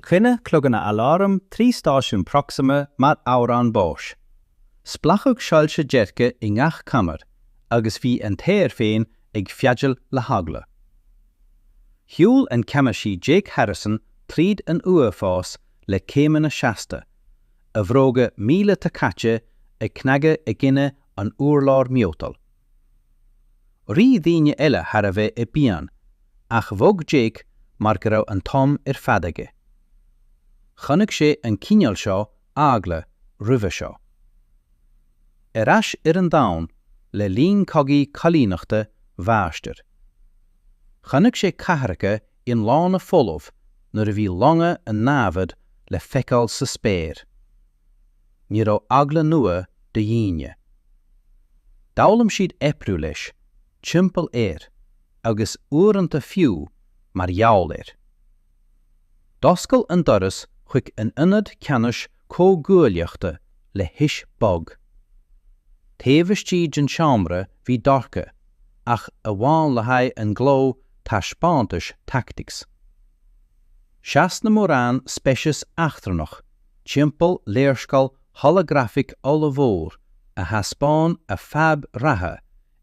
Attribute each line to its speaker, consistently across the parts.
Speaker 1: Rinneadh cloganna aláraim trí Stáisiún Proxima mar árán báis. Splachadh seolse deirce I ngach camar, agus bhí an t-aer féin ag feadaíl le eagla. Shiúl an Ceannasaí Jake Harrison tríd an uafás le céimeanna seasta, a bhróga míle ta caite ag cnaige I gine an uirlár miótal. Rí dhíine eile har a bheith I bíán, ach bhog Jake mar go raibh an tom feadaige. Chonaic sé an cineál seo eagla roimhe seo. Ais an domhan le líon cogaí cholíneachta bháistear. Chonaic sé cathracha in lána fólamh nuair a bhí longa an nábhad le feiceáil sa spéir. Ní raibh eagla nua de dhíine. D'fhoghlaim siad eprú leis, timpeall agus uaireanta fiú mar gheall D'oscail an doras chuig an ionad ceannis cógúileachta le his bog. Taobhaistíd an seomra bhí dorcha, ach a bháin le haghaidh an gló taispeántais tactics. Seas na mórán speisias achtarnach, timpeall léirscail holographic olivór a thaspáin a fab ratha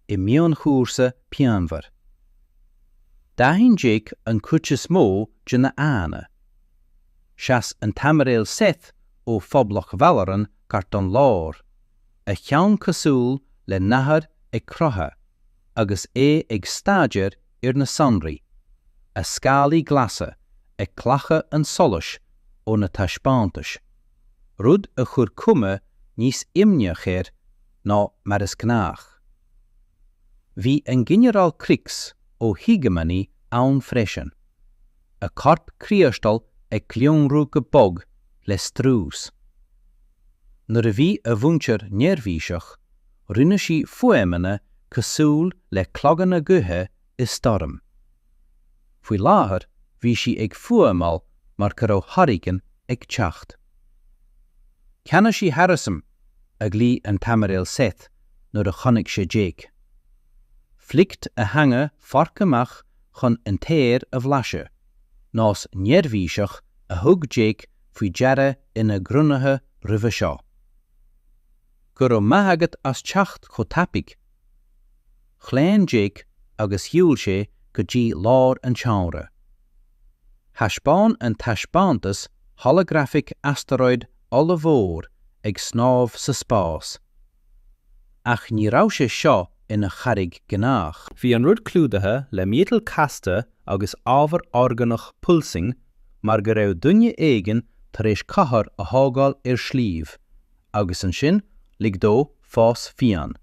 Speaker 1: I mion chúrsa peanmhar. D'fhaigheann Jake an cuite mó de na ána. Seas an Aimiréil Seth ó phoblach Valleran gart an lár, a cheann cosúil le nathair ag crotha, agus ag staidir na sonraí, a scalaí glasa ag clacha an solas ó na taispeántais, rud a chur cuma níos imne chéir ná mar is gnách. Bhí an Ginearál Crics ó Higemanní ann freisin, a corp críostal ag cleonrú go bog le strús. Nuair a bhí a bhúntear neamhbhíseach, rinne sí fuaimeanna cosúil le cloganna gutha I storm. Faoi láthair bhí sí ag fuamáil mar go raibh hurricane ag teacht. Ceannasaí Harrison a glí an Aimiréil Seth nuair a chonaic sé Jake. Flict a hanga farcamach chun an t-aer a bhlaise, nás neamhbhíseach a thug Jake faoi deara ina grunathe roimhe seo. Gur raibh maithagad as teacht cho tapig. Chléann Jake agus shiúil sé go dtí lár an teamra. Thaispeáin an taispeántas holographic asteroid olivór ag snámh sa spás. Ach ní raibh sé seo ina charrig gnách. Bhí an rud clúdathe le mítal casta agus ábhar organach pulsing mar go raibh duine éigean tar éis cathair a thógáil slíomh, agus an sin ligdó fás fian.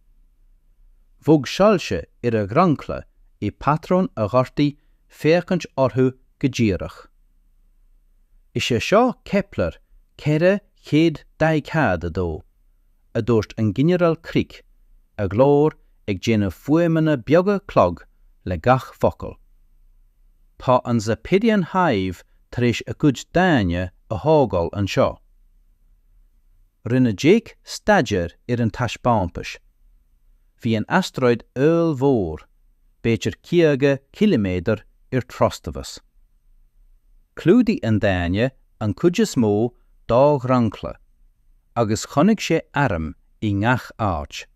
Speaker 1: Bhog seolse a ghrancla I patrón a ghartaí féachant orthú go ddíreach. Is sé seo Kepler ceithre chéad daigh a dó, a dúirt an Ginearál Crics a glór ag déanamh fuaimeanna beaga clog le gach focail. Tá an Zapirian Hive tar éis a gcuid daine a thógáil an seo. Rinneadh Jake staidir an taispeántais. Bhí an asteroid mhór, béidir 50 km trostabhas. Clúdaí an daine an cuide mó dá ghrancla, agus chonaic sé airm I ngach áit.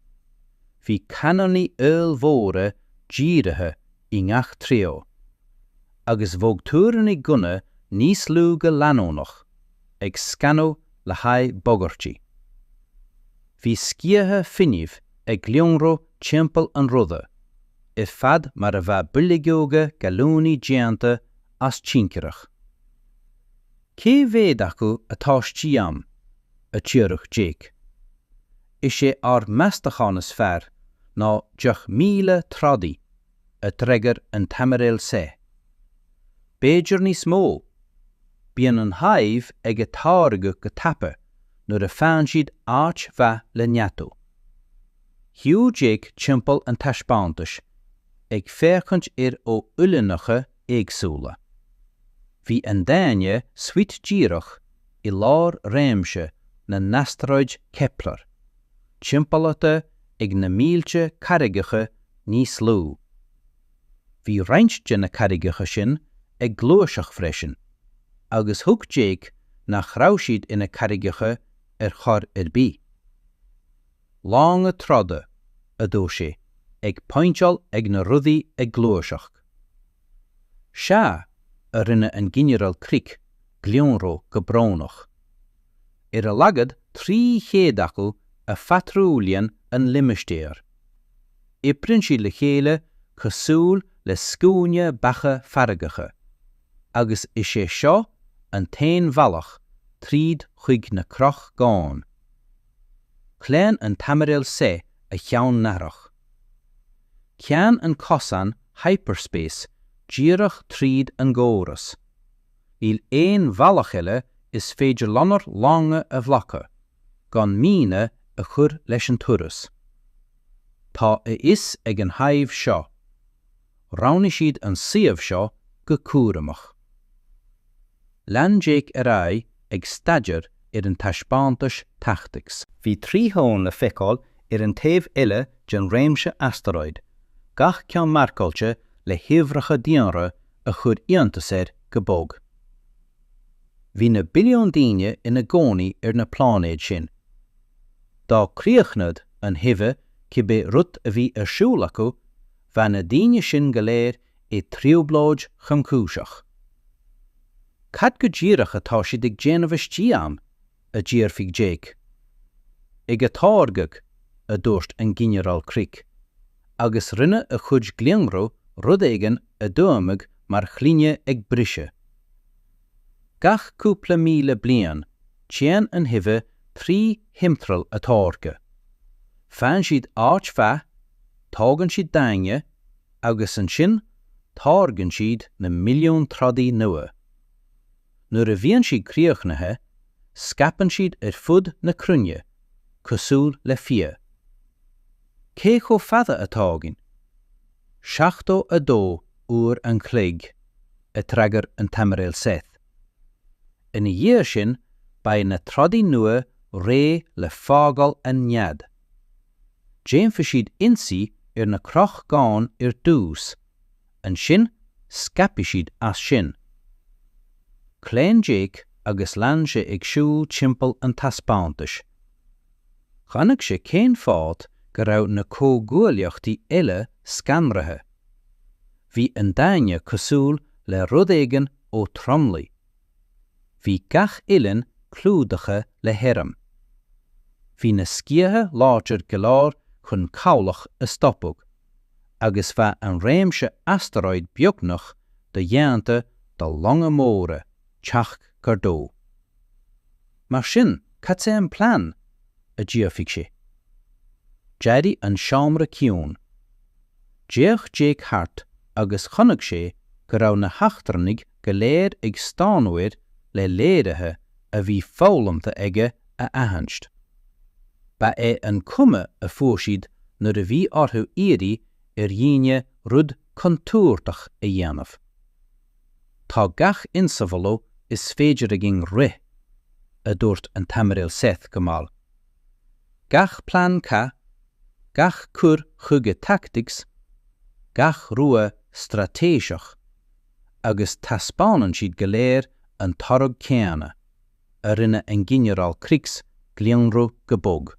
Speaker 1: Bhí canonnaí mhóra díirithe I ngach trío, agus bhóg túrannaí gunna níos lú go leanónach, ag scanó le haghaidh bogartí. Bhí sciathe finiamh ag gleonró timpeall an rudha, I fad mar a bheith builligóga galúnaí déanta as tíncearach. Cé bhéad acu atá stiam, a tíoradh Jake. Is sé ar meastachánas fearr ná 10,000 trodaí a dreigear an Aimiréil Seth. Béidir níos mó, bíonn an Hive ag táirge go tapa nuair a feann siad áit bheith le neatú. Shiúil Jake timpeall an taispeántais, ag féachant ó uileannacha éagsúla. Bhí an daine suit díreach I lár réimse na n-asteroid Kepler, timpallata ag na mílte carrigecha níos lú. Bhí roinnt de na carrigecha sin ag glúiseach freisin, agus thug Jake nach raibh siad ina carrigeacha chur bí. Láinge trodda a dó sé, ag pointeáil ag na rudaí ag glúiseach. Se a rinne an Ginearál Crics glionró go bránach. A lagad 3 chéadachail a fatrúlian an limistéir. I prinsiad le chéile cosúil le scúne bacha faragacha, agus is sé seo an tain bhealach tríd chuig na croch gáin. Chléan an Aimiréil Seth a cheann narach. Ceann an cosan hyperspace díreach tríd an góras. Il éon bhealach eile is féidir lonar láinge a bhlacha, gan míne a chur leis an turas. Tá is ag an Hive seo. Ránna siad an siamh seo go cúramach. Lean Jake ag staidir an taispántais tactics. Bhí 3 hón le feiceáil an taobh ile den réimse ASTEROID, gach ceann marcáilte le himhreacha dianra a chur iontasair go bóg. Bhí na billiún daoine ina gcónaí na plánéid sin. Dá críochnad an Hive cibé rud a bhí siúl acu, bhean na daoine sin go léir i tríobláid chancúiseach. Cad go díreach atá siad ag déanamh istí am, a díorfaigh Jake. Ag a táirgeach a dúirt an Ginearál Crics, agus rinne a chuid glionró rud éigean a dúamach mar chlíne ag brise. Gach cúpla míle bliain, téann an Hive 3 himtral a táirge. Feann siad áit feadh, tágann siad dainge, agus an sin táirgann siad na milliún trodaí nua. Nuair a bhíonn siad críochnathe, scapann siad fud na crunne, cosúil le fia. Cé chomh fada a tágann? 72 uair an chloig, a treagar an Aimiréil Seth. Ina dhiar sin, ba na trodaí nua ré le fágáil an Rinneadh. Déanfa siad insaí na croch gáin dús, an sin scapi siad as sin. Chléin Jake agus lean sé ag siúl timpeall an taspántais. Channaigh sé cén fád go raibh na cógúileachtaí eile scanrathe. Bhí an dainge cosúil le rud éigean ó tromlaí. Bhí gach uileán clúdacha le heiream. Bhí na sciathe láidir go leor chun cabhlach a stoppug, agus bheith an réimse ASTEROID beagnach de dhéanta do longa móra, teach gur dó. Mar sin, cad sé an plán a díofaigh sé. Dearadh an seomra ciúin. Déach Jake hart agus chonaigh sé go raibh na heachtarnaigh go léir ag stánúir le léirithe a bhí fólamta aige a ahanst. Ba an cumme a fuaisiad nuair a bhí orthú iarraí dhaoine rud contúirteach a dhéanamh. Tá gach insafaló is féidir a gin rith, a dúirt an Aimiréil Seth go máll. Gach plán ca, gach cur chuige tactics, gach rua stratéiseach, agus taspánan siad go léir an torg céanna, a rinne an Ginearál Crics glionró go bóg.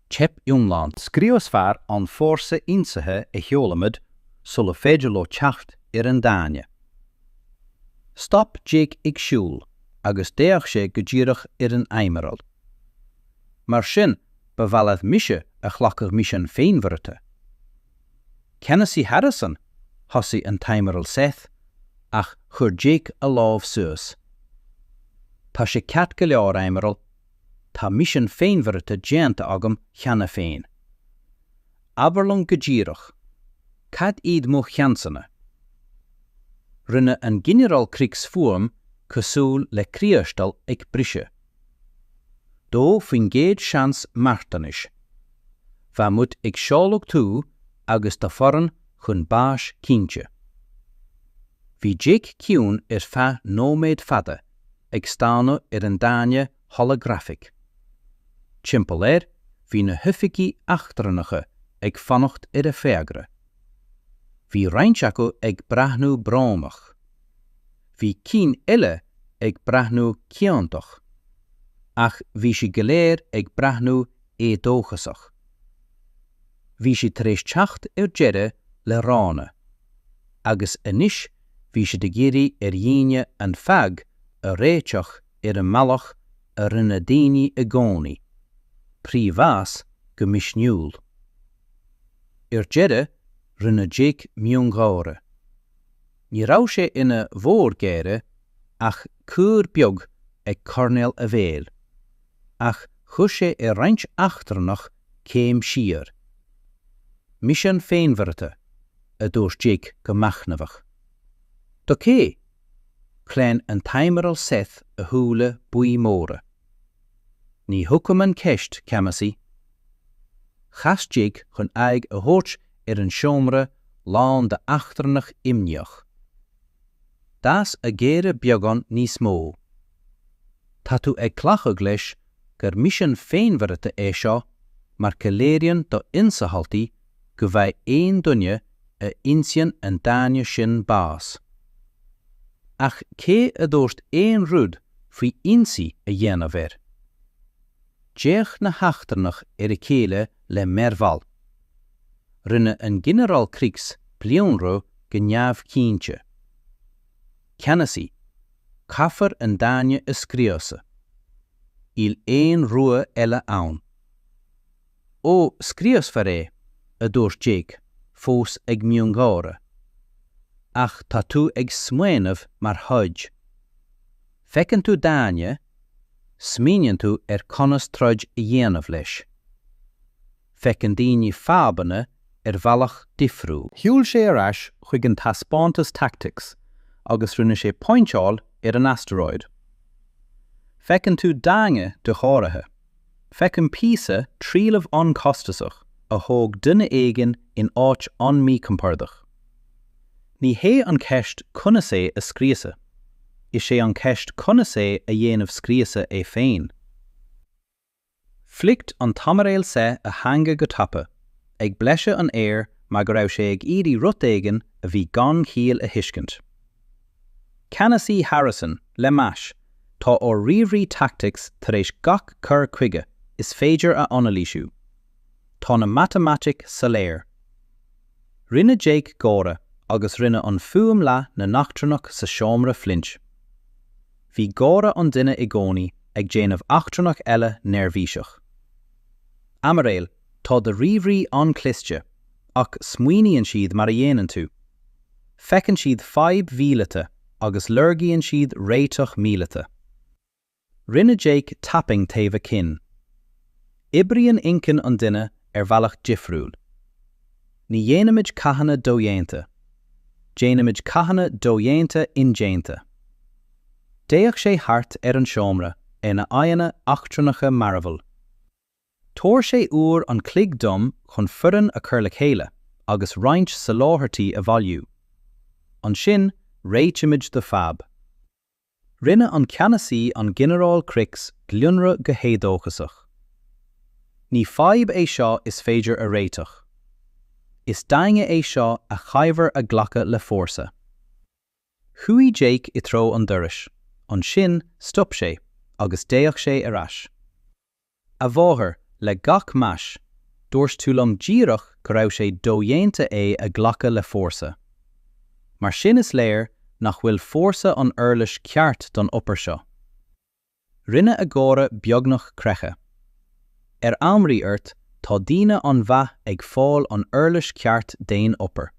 Speaker 1: Tep Iomlán scríos fear an fórsa insathe a heolamid sulla féidir le teacht an daine. Stop Jake ag siúl, agus déach sé go ddíreach an Aimiréil. Mar sin ba bhealad mise a chlacadh Misean féinmharfacha. Ceannasaí Harrison thosaigh an Aimiréil Seth, ach chur Jake a lámh suas. Tá sé ceat go leor Aimiréil, tá Misean féinmharfacha déanta agam cheanna féin. Aberlung go ddíreach, cad iad mo cheansanna. Rinne an Ginearál Crics fuam cosúil le críostal ag brise. Dó faoin géad seans martanis. Bha mut ag seolach tú agus tá foran chun báis cínte. Bhí Jake ciún feadh nóméid fada ag stána an daine holographic. Timpeall bhí na huficí achtaranacha ag fannacht a féagra. Bhí roinnt acu ag brathnú brámach. bhí cinn eile ag brathnú ceantach, ach bhí si go léir ag brathnú éadóchasach. Bhí si tar éis teacht ar deireadh le rána, agus anois bhí si de géirí ar dhaoine an feadh a réiteach ar an mbealach a rinne daoine a gcónaí, príomhheas go misniúil. Ar deireadh rinne Jake miongóra. Ní raibh sé ina bhór géire ach cúr beag ag cornéal a bhéal, ach chus sé ar roinnt achtarnach céim siar. Misean féinmharfacha a dúirt Jake go machnamhach. Do cé? Chléin an Aimiréil Seth a thuúla buí móra. Ní thucam an ceist, Ceannasaí. Chas Jake chun aig a thabhairt ar an seomra lán de achtarnach imneach. Das a géire beagán níos mó. Tá tú ag clachadh leis gur misean féinmharfacha é seo mar coléiríonn do insahaltaí go bheidh aon duine a insean an daine sin bás. Ach cé a dúirt aon rud faoi insaí a dhéanamh air. Déach na heachtarnach ar a chéile le merval. Rinne an Ginearál Crics bliaunró go neamh-cínte. Ceannasaí, caithfar an daine is scríosa. Il éon rua eile ann. Ó scríos fear é, a dúirt Jake, fós ag miongóra. Ach tá tú ag smaoinmh mar thuid. Feiceann tú daine, smíonn tú ar conas troid a dhéanamh leis. Feiceann daoine fábanna ar bhealach difriúil. Shiúil sé ar ais chuig an taspántas tactics, agus rinne sé pointeáil ar an asteroid. Feiceann tú dainge de cháirithe. Feiceann píosa tríalamh an costasach a thóg duine éigin in áit an mí-compordach. Ní hé an ceist Ceannasaí a scríosa, is sé an ceist Ceannasaí a dhéanamh scríosa é féin. Flicht an Aimiréil Seth a hanga go tapa, ag bleise an air mar go raibh sé ag irí rut éigin a bhí gan chial a thuiscint. Ceannasaí Harrison le meas tá ó riomhrí tactics tar éis gach cur chuige is féidir a ionlísiú. Tá na matematic sa léir. Rinne Jake góra agus rinne an fuam le na nachtarnach sa seomra flint. Bhí góra an duine i gcónaí ag déanamh achtarnach eile nervhíseach. Aimiréil, tá de riomhrí an cliste, ach smuoiníonn siad mar a dhéanann tú. Feiceann siad 5 mhíleata agus lurgaíonn siad réiteach míleata. Rinne Jake tapping taobh cinn. Ibrion incin an duine ar bhealach difriúil. Ní dhéanamid cathanna dóhéanta. Déanamid cathanna dóhéanta indéanta. Déach sé hart ar an seomra ina aithne achtarnacha marabhal. Tóir sé uair an clig dom chun furan a chur le chéile agus roinnt sa láthirtí a bhailiú. An sin réitimid do fab. Rinne an Ceannasaí an Ginearál Crics glionra go héadóchasach. Ní fáib é seo is féidir a réiteach. Is dainge é seo a chaibhar a ghlacha le fórsa. Chuaigh Jake I tro an dorais, an sin stop sé, agus déach sé ar ais. A bmháthair le gach meas, dúirt túlam díreach go raibh sé dóhéanta é a ghlacha le fórsa. Mar sin is léir nach bhfuil fórsa an uirlis ceart don upper seo. Rinne a góra beagnach crecha. Ar amraí ort, tá daoine an bheith ag fáil an uirlis ceart déan upper.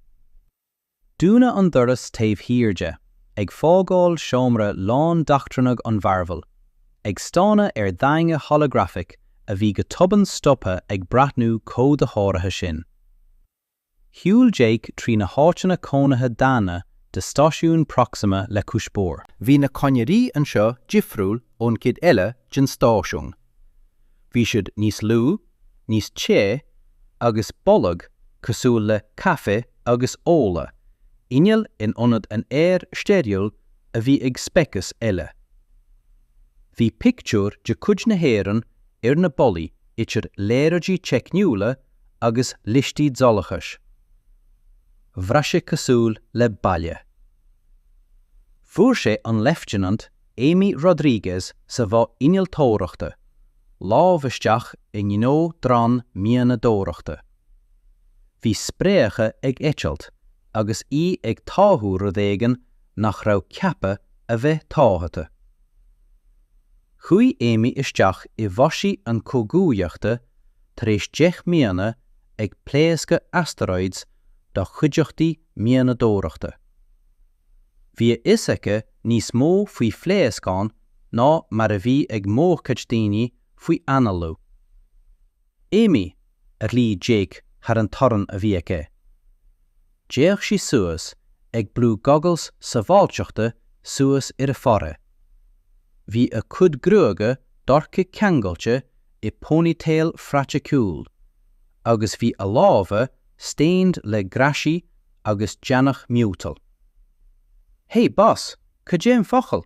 Speaker 1: Dúna an doras taobh hiarde, ag fágáil seomra lán dachtarnach an bharbal, ag stána ar dainge holographic a bhí go tuban stoppa ag brathnú có de háirithe sin. Shiúil Jake trí na háiteanna cónathe dána de Stáisiún Proxima le cúspóir. Bhí na coinnearí an seo difriúil ón cid eile gin stáisiún. Bhí siad níos lú, níos té, agus bollag cosúil le cafe agus óla, inneal in ionad an air stériúil a bhí ag specas eile. Bhí pictiúr de cuid na héireann ar na bolí itir léireadí cheicniúla agus listí dzolachas. Bhreise cosúil le baile. Fuair sé an Lieutenant Amy Rodriguez sa bha innealtóireachta, lámhisteach I ngnó dran miana dóireachta. Bhí spréacha ag éitilt, agus í ag táthú rudéigean nach raibh ceapa a bheith táthata. Chuaigh Amy isteach I bhosaí an cógúireachta tar éis 10 mbliana ag pléasca asteroids do chuideachtaí miana dóireachta. Bhí isacha níos mó faoi phléascán ná mar a bhí ag móchad daoine faoi anallú. Amy, lí Jake har an toran a bhí aice. Déach sí suas ag blú goggles sa bháilteachta suas ar a forra. Bhí a cud gruaga dorcha ceangailte I ponytail fraiticúil, agus bhí a lábha stained le graisí agus deannach miútal. Hey boss, could you fochel?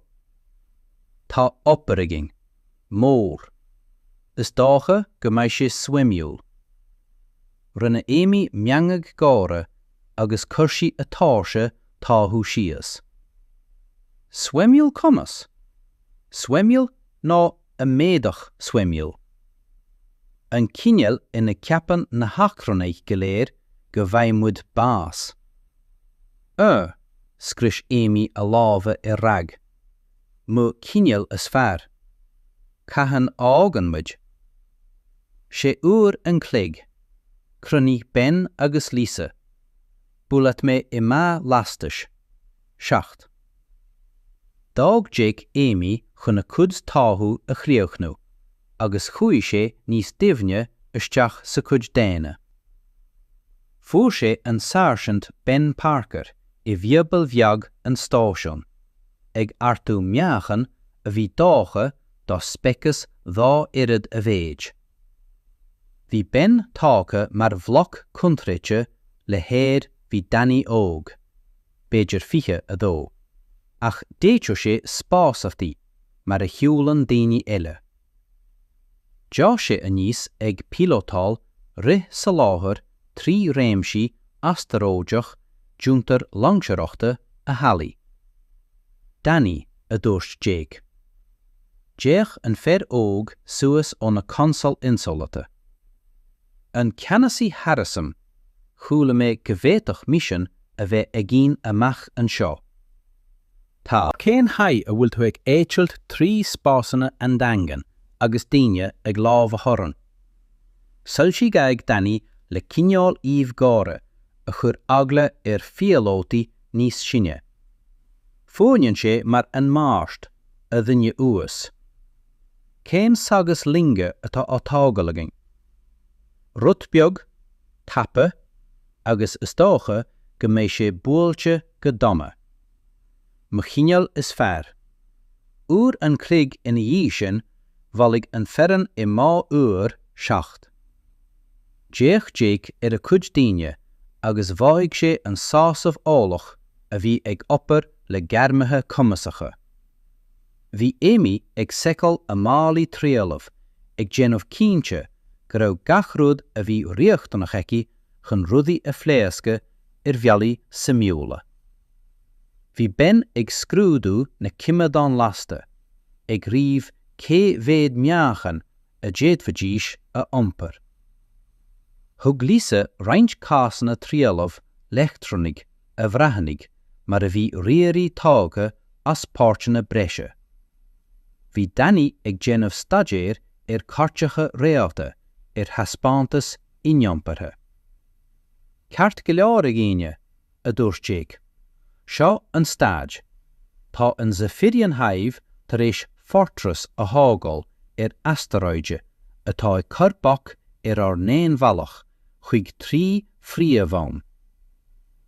Speaker 1: Tá operaiging, mór. Is dácha go mbeidh sé swimúil. Rinne Amy meangag gára agus chuirsí a táirse táthú síos. Swimúil commas? Swimúil ná a méadach swimúil. An cineal ina ceapan na hachrannaigh go léir go bhaimmuid bás. Scris Amy a lábha I rag. Mu cineal is fearr. Cahan áganmuid. Sé uair an clig. Cruní Ben agus Lisa. Búlat mé I má lastais. 7. Dág Jake Amy chun a cud táthú a chríochnú, agus chuaigh sé níos duimhne isteach sa cud déine. Fuair sé an Sergeant Ben Parker I bhíobal bheag an stáisiún, ag artú meachan a bhí dácha do specas dhá irid a bhéid. Bhí Ben tácha mar bhloc contréite le héad bhí Danny óg, beidir 20 a dó, ach déitú sé spásachtaí mar a hiúlan daoine eile. Dá sé a níos ag pilótáil rith sa láthair 3 réimsí asteróideach dúntar langseachta a Halley. Danny a dúirt Jake. Déach an fear óg suas ó na consol insolata. An Ceannasaí Harrison chúla mé go bhféadach Misean a bheith agin amach an seo. Tá cén haid a bhfuil tú ag éitilt 3 spásanna an dangan agus daoine ag lámh a thorann. Suilsí gaig Danny le cineál íomh gára a chur eagla fialótaí níos sinne. Fóinneann sé mar an máist a dhuine uas. Cén sagas linge atá á tágalaigh. Rut beag, tapa, agus is dócha go mbeidh sé buailte go dama. Mo chineal is fearr. Uair an clig ina dhí sin, bhallaigh an ferran I má uair 7. Déach Jake ar a cud daoine, agus bhaigh sé an sásamh álach a bhí ag oppar le gearmathe cumasacha. Bhí Amy ag seiceáil a málaí tríalamh ag déanamh cínte go raibh gach rud a bhí riachtanach aici chun rudaí a phléasca ar bhealaí sa miúla. Bhí Ben ag scrúdú na cimeadán lasta, ag riomh cé bhéad meachan a déadfadíis a iompar. Thug Lisa roinnt cásanna tríalamh lechtronnig a bhreathannig mar a bhí riarí tága as páirteanna breise. Bhí Danny ag déanamh staidéir ar carteacha réalta ar haspántas iniompathe. Ceart go leor a gcíine a dúirt Jake. Seo an stáid. Tá an Zapirian Hive tar éis fortress a hágáil ar asteroide atá ag curbach ar n-uirlisí chuig 3 phríomhán.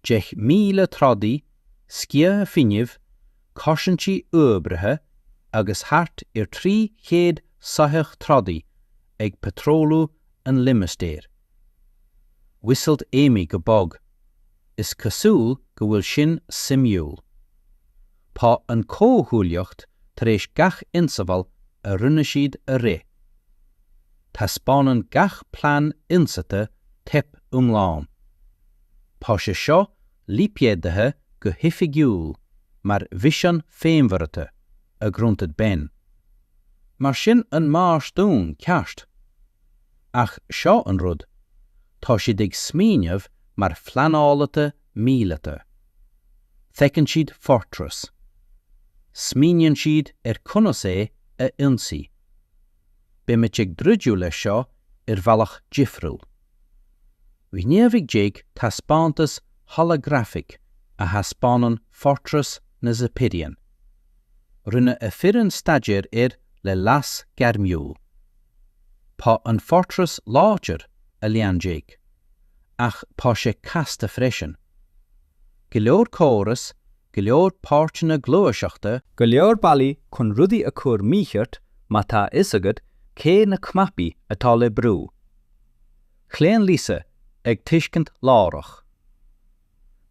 Speaker 1: 10,000 trodaí, sciathe finiamh, cosintí uabrathe agus thart ar 360 trodaí ag petróú an limistéir. Whistelt Amy go bog. Is cosúil go bhfuil sin simúil. Pá an cóthúileacht tar éis gach insabal a rinne siad a ré. Tá spánan gach plán insata tep umlán. Pá sé seo lípiédathe go hifigiúil mar Misean féinmharfacha a gruntad ben. Mar sin an más dún ceart. Ach seo an rud, tá siad ag smíneamh mar phleanáilte míleata. Feiceann siad fortress. Smíneann siad Ceannasaí a ionsaí. B'imid ag druidiú leis seo bhealach difriúil. Rinneadh Jake taspántas holographic a haspánan fortress na Zapirian. Rinneadh a fireann staidéir le las garmiúil. Pá an fortress láidir a lean Jake, ach pá sé casta freisin. Go leor córas, go leor páirteanna glúiseachta,
Speaker 2: go leor bailí chun rudaí a chur mícheart má tá isagad cé na cmapaí atá le brú. Chléan lísa ag tuiscint lárach.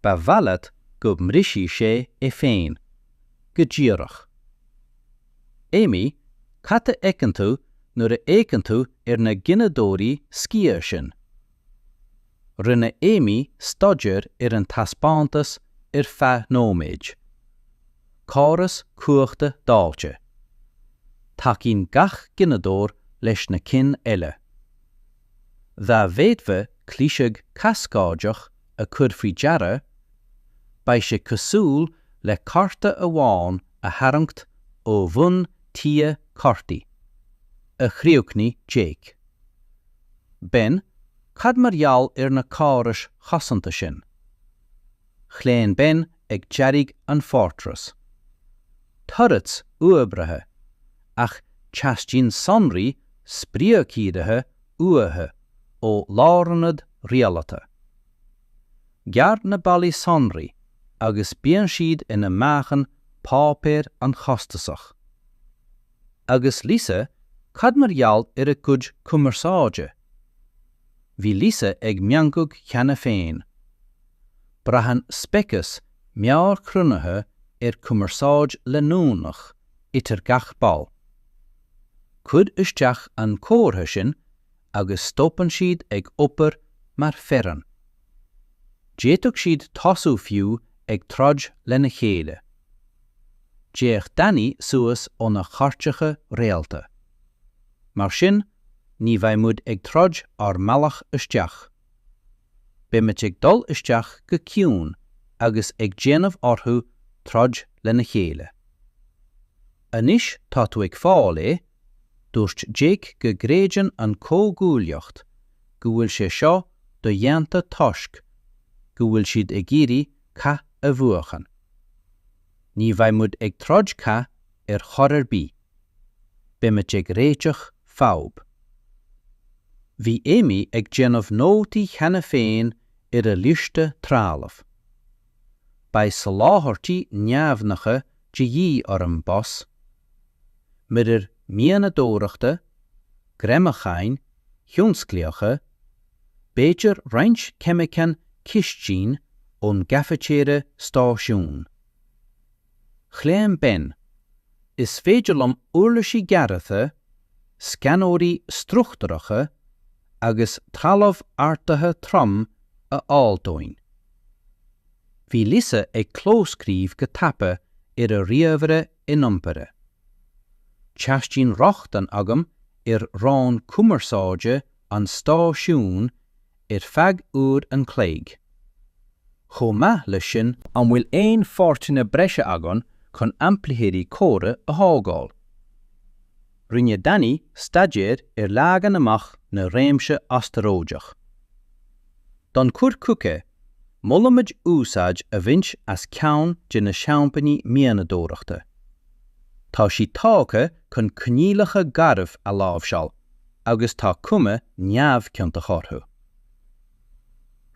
Speaker 2: Ba bhailad go mrisí sé féin, go díreach. Éimi, cata éiceann tú nuair a éiceann tú na gineadóirí scia sin. Rinne Éimi staidir an taspántas feadh nóméid. Cáras cuachta dáilte. Taíonn gach gineadóir leis na cin eile. Dha bhéadbh clíseag cascáideach a chur faoi deara, ba sé cosúil le carta amháin a harangt ó bhun t-aer cartaí, a chríochnaí Jake. Ben, cad mar gheall na cáras chosanta sin. Chléan Ben ag dearg an fortress. Turrets uabrathe, ach teastíonn sonraí spríochídathe uathe ó láranad rialata. Geart na bailí sonraí, agus bíonn siad ina meachan pápéir an chostasach. Agus lísa, cad mar gheall a cuid cumarsáide. Bhí lísa ag meangug cheana féin. Brahan specas meár crunathe cumarsáid le núnach itir gach ball. Cud isteach an cóirthe sin agus stopan siad ag opair mar fearan. Déadach siad tosú fiú ag troid le na chéile. Déach Danny suas ó na charteacha réalta. Mar sin, ní bheidh muid ag troid ar mealach isteach. B'imid ag dul isteach go ciúin agus ag déanamh orthú troid le na chéile. Anis tá tú ag fáil dúirt Jake go gréideann an cógúiliocht go bhfuil sé seo do dhéanta toisc, go bhfuil siad ag géirí ca a bhuachan. Ní bheidh muid ag troid ca chorir bí. B'imid ag réiteach fáb. Bhí Éimi ag déanamh nótaí cheana féin a liiste trálamh. Ba sa láthairtí neamhnacha de dhí orm bos. Midir mianadóireachta, gremacháin, thionsclaocha, béidir roinnt ceimiceann cistín ón gaffatéire Stáisiún. Chléan Ben, is féidir lom uirlisí gearatha, scanóirí struchtaracha agus talamh artathe trom a áldóin. Bhí lísa ag clóscríomh go tapa a riamhre iompare. Teastíonn rochtan agam rán cumarsáide an Stáisiún feadh uair an cléig. Chomh le sin an bhfuil éon fortúna breise agan chun amplithéirí córa a thágáil. Rinneadh Danny staidéir leagan amach na réimse asteróideach. Don cur cuca, mulamid úsáid a bhaint as ceann de na seampaní mianadóireachta. Tá sí tácha chun cnílacha garbh a lábhseáil, agus tá cuma neamhcionnta chorthú.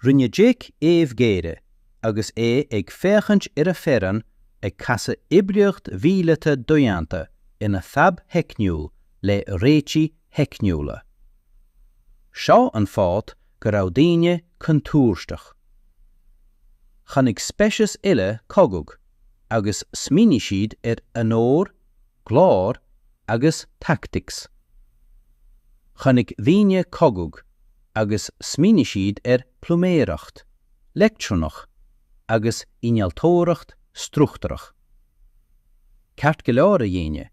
Speaker 2: Rinneadh Jake éamhgéire, agus ag féchant a fearan ag casa ibriocht mhíleata doianta ina thab heicniúil le réití heicniúla. Seo an fát go raibh daoine chun túrsteach. Chanig speisias ile cogug, agus smíní siad anóir, glár agus tactics. Chanig daoine cogug, agus smíní siad pluméireacht, lectronach, agus innealtóireacht struchtarach.
Speaker 1: Ceart go leor a dhéine,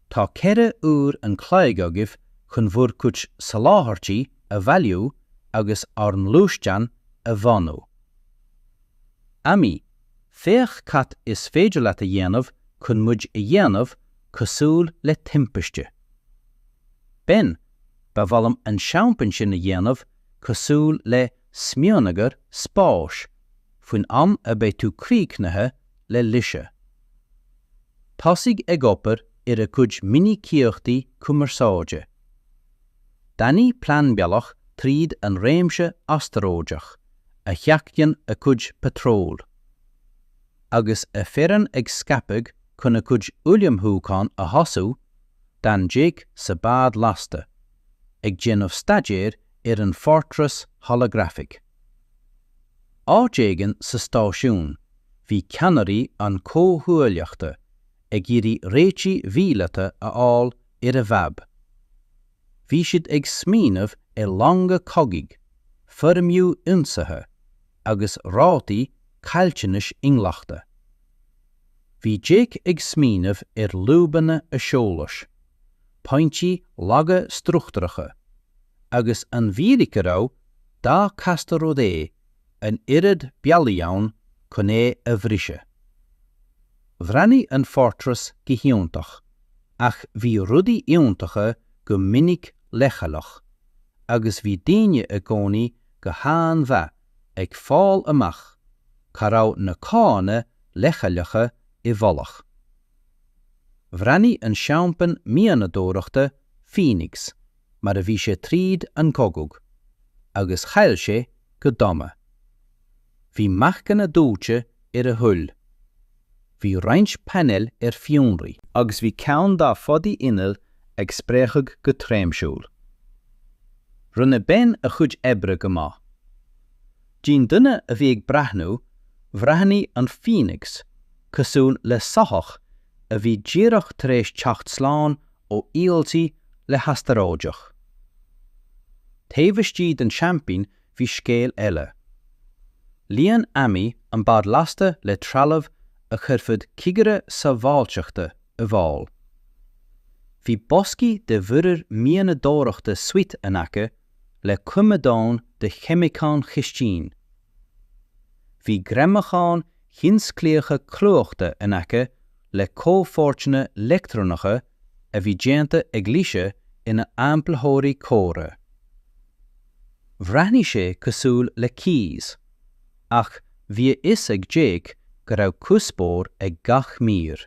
Speaker 1: tá ceithre uair an chláig agah chun bhur cuit sa láthairtí a bhailiú agus ar an lúistean a bhanú. Amí, féach cat is féidir leat a dhéanamh chun muid a dhéanamh cosúil le timpiste. Ben, ba bhfuilm an seampan sin a dhéanamh cosúil le smianagar spáis, faoin am a bé tú críochnathe le lise. Thosaigh ag opair ar a cuid mini-cíochtaí cumarsáide. Danny plan bealach tríd an réimse asteróideach, a cheachtain a cuid patról. Agus a fearan ag scapag chun a cuid uiliamthúcán a hasú, dan Jake sa bad lasta, ag ginmh staidéir ar an fortress holographic. Áideagan sa stáisiún, hí ceannairí an cóthuaileachta ag iarraí réití mhíleata a fháil ar a bhab. Bhí siad ag smíanamh langa cogaigh, formú ionsaithe, agus rátaí cailteanais inghlachta. Bhí Jake ag smíanamh lúbanna a seolas, pointí laga struchtaracha, agus an bhírica rá dá castaró an irid bealaíonn chun a bhrise. Bhreanaí an fortress go hiúntach, ach bhí rudaí iontacha go minic lechalach, agus bhí daoine a gcónaí go háan bheith ag fáil amach, cá raibh na cáine lechalacha I bholach. Bhreanaí an seampan míanadóireachta Phoenix, mar a bhí sé tríd an cogug, agus chail sé go dama. Bhí machcan a dúite ar a thuil. Bhí roinnt panel fiúnraí, agus bhí ceann dá fodaí inneal ag spréachag go tréimsiúil. Rinneadh ben a chuid ebre go maith. Dín duine a bhí ag brathnú, bhreathnaí an Phoenix, cosún le sothach a bhí díreach tar éis teacht sláán ó íoltaí le hastaróideach. Taobhaistí den champion bhí scéal eile. Líon Amí an bad lasta le trealamh a churfud cigire sa bháilteachta a bháil. Bhí boscaí de bhuirir míanadóireachta suite in aice le cumadán de chemicán chistín. Bhí gremachán chinscléocha clúachta in aice le cófortne lectronacha a bhí déanta ag líse ina amplthóirí córa. Bhreathnaí sé cosúil le keys, ach bhí is ag Jake go raibh cuspóir ag gach mír.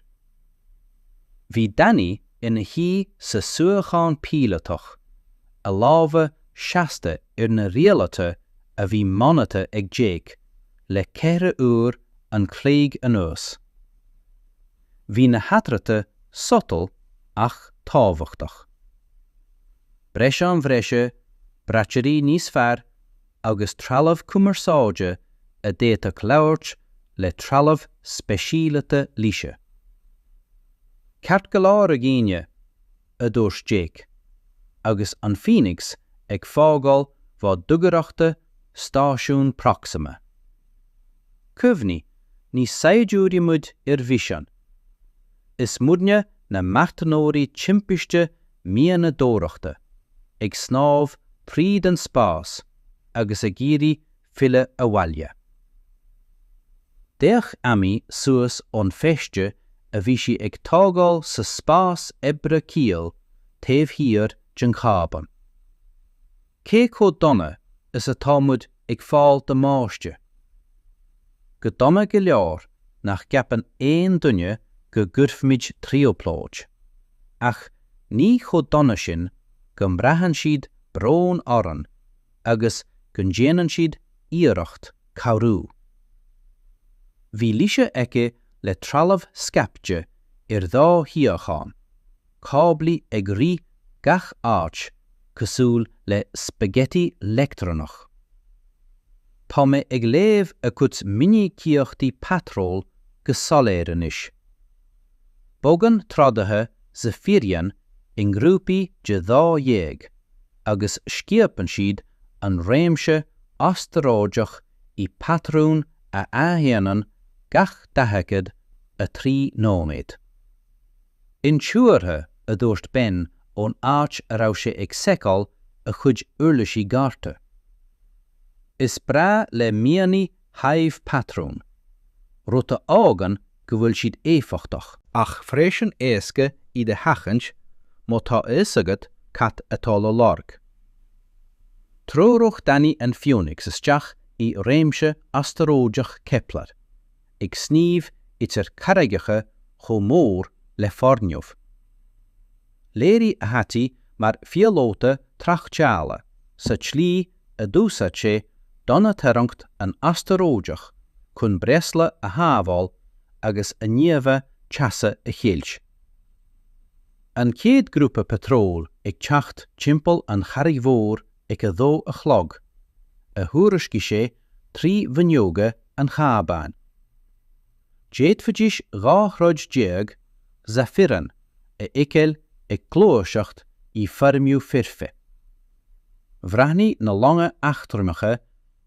Speaker 1: Bhí Danny ina hí sa suachán pílatach, a lábha seasta ar na rialata a bhí monata ag Jake le ceithre uair an chléig anuas. Bhí na hatrata subtle ach tábhachtach. Breise an bhreise, braitearí níos fearr, agus trealamh cumarsáide a déiteach labhairt le trealamh speisialata líse. Ceart go leor a gcíine a dúirt Jake, agus an Phoenix ag fágáil bhá dugaireachta Stáisiún Proxima. Cuimhní, ní saidúirí muid bhísean. Is mudne na martanóirí timpiste míanadóireachta, ag snámh príd an spás, agus a géirí fille a bhaile. Déach Amí suas ón feiste a bhí si ag tógáil sa spás ebre cíal taobh hir den chában. Cé có donna is atá muid ag fáil de máiste. Go dama go leor nach ceapan éon duine go gcuirfmid tríopláid, ach ní cho donna sin go mbraithan siad brón oran agus go ndéanann siad iarracht cabhrú. Bhí líse aice le trealamh scapte ar dhá hiachán, cáblaí ag rí gach áit cosúil le spaghetti lectronach. Tá mé ag léamh a cuid mini-cíochtaí patról go soléirean is. Bogan trádathe Zapirian in grúpaí de 2 agus sciapan siad an réimse asteróideach I patrún a ahéanann gach dahacad a 3 nóméid. Intuairthe a dúirt ben ón áit a raibh sé ag seiceáil a chuid uirlisí garta. Is bra le míonaí Hive patrún. Ruta ágan go bhfuil siad éfachtach, ach freisin éasca iad a hachant má tá isagad cat atá le larg. Tróireach Danny an Phoenix isteach I réimse asteróideach Kepler, ag sníomh itir caraigecha chomh mór le farniuh. Léirí a hatí mar fialóta trachtéala sa tlí a dúsat sé donna tarangt an asteróideach chun bresla a hábháil agus a níomha teasa a chéilt. An céad grúpa petróil ag teacht timpeall an charraigh mhór ag a dó a chlog, a thuairiscí sé trí bhneoga an chábáin. Déadfadís gáthróid déag Zapirian a icéil ag clóiseacht I fermiú firfe. Bhreathnaí na longa achtarmacha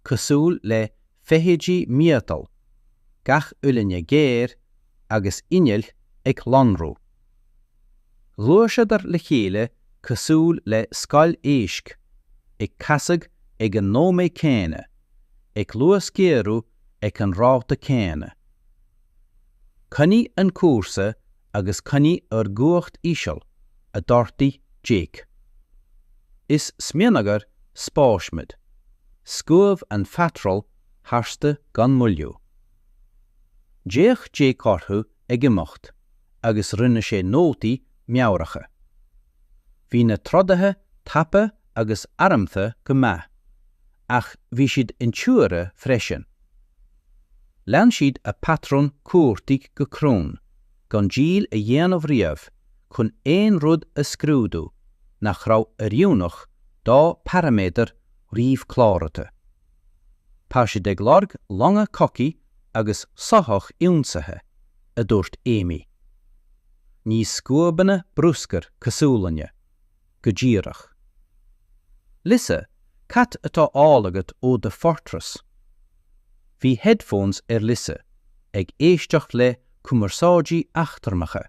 Speaker 1: cosúil le feithidí míotal, gach uilinne géir agus ineal ag lonrú. Gluaiseadar le chéile cosúil le scail éisc, ag casaigh ag an nómé céine, ag luas géirú ag an ráta céine. Cuní an cuasa agus cuní ar guacht íseal, a dortaí Jake. Is smianagar spáismid, scuamh an fatral harsta gan muliú. Déach Jake orthú ag imeacht, agus rinne sé nótaí meabhracha. Bhí na trodathe tapa agus aramtha go maith, ach bhí siad intuaire freisin. Lean siad a patrón cuairtaigh go crún, gan díal a dhéanamh riamh, chun éon rud a scrúdú, nach raibh a riúnach dá paraméter riomhchlárata. Tá siad ag larg longa coci agus sothach iúnsathe, a dúirt Amy. Ní scuabanna brúscar cosúlanne, go ddíreach. Lisa, cat atá álagat ó de fortress. Bhí headphones Lisa, ag éisteach le cumarsáidí achtarmacha,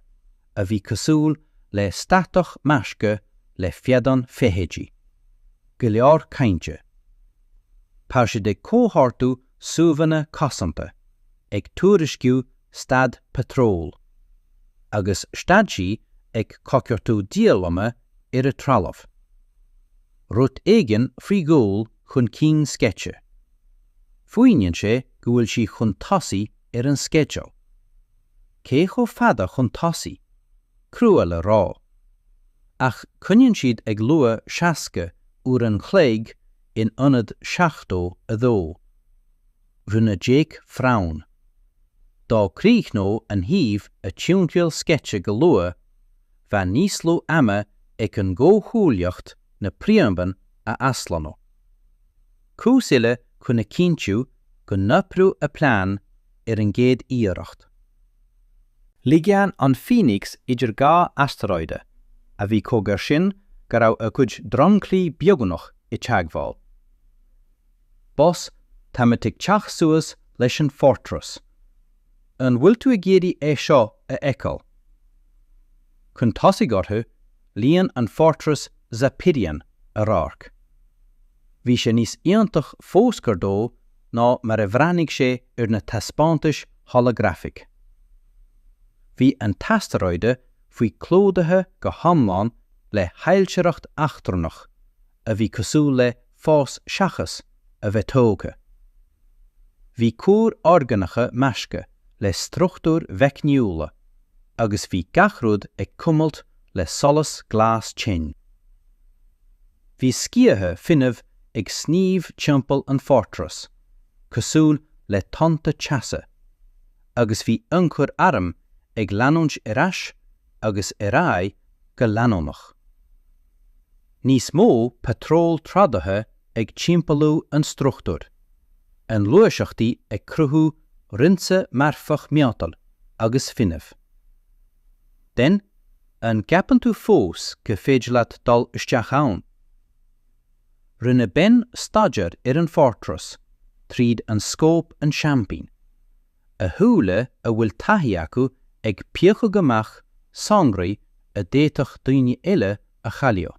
Speaker 1: a bhí cosúil le statach measca le feadan feithidí. Go leor cainte. Tá siad ag cóthártú suaimhne cosanta, ag tuairisciú stad petróil, agus stadsaí ag cociartú díalama ar a trealamh. Rut éigean faoi gúil chun cín sketche. Fuaigneann sé go bhfuil sí chun tosaigh ar an skeideo. Cé chomh fada chun tosaigh? Crua le rá. Ach cuineann siad ag luath seasca uair an chléig in ionad seachtó a dó. Rinneadh Jake frán. Dá críochnó an Hive a tiúntail sketche go luath, bheith níos lú ama ag an ggóthúileacht na príomban a aslanó. Cúsile chun na cinntiú go noprú a plán ar an gcéad iarracht. Ligean an Phoenix idir gá asteroide, a bhí cógur sin go raibh a cuid dromclí beagnach I teagmháil. Bos táimid teach suas leis an fortress. An bhfuil tú a géirí seo a eiceáil. Chun tosaigh orthu, líon an fortress Zapirian a rárc. Bhí sé níos iontach fóscar dó ná mar a bhreanig sé ar na taspántais holographic. Bhí an asteroide faoi clódathe go hamláin le heilseacht achtarnach, a bhí cosúil le fás seachas a bheith tóga. Bhí cúr organacha measca le struchtúr bheicniúla, agus bhí gachrúd ag cumalt le solas glas tin. Bhí sciathe finamh ag sníomh timpeall an fortress, cosúil le tonnta teasa, agus bhí ionchur aram ag leanúint irais agus iráid go leanúnach. Níos mó petróil tradathe ag timpeallú an struchtúr, an luaiseachtaí ag cruthú rinneadh-mhairfach meatal agus finamh. Den, an ceapan tú fós go féidir leat dul isteach ann. Rinne ben staidir ar an fortress, tríd an scóp an champaign. A thuúla a bhfuil taithí acu ag píocha gomach sangraí a déitach daoine eile a chaileo.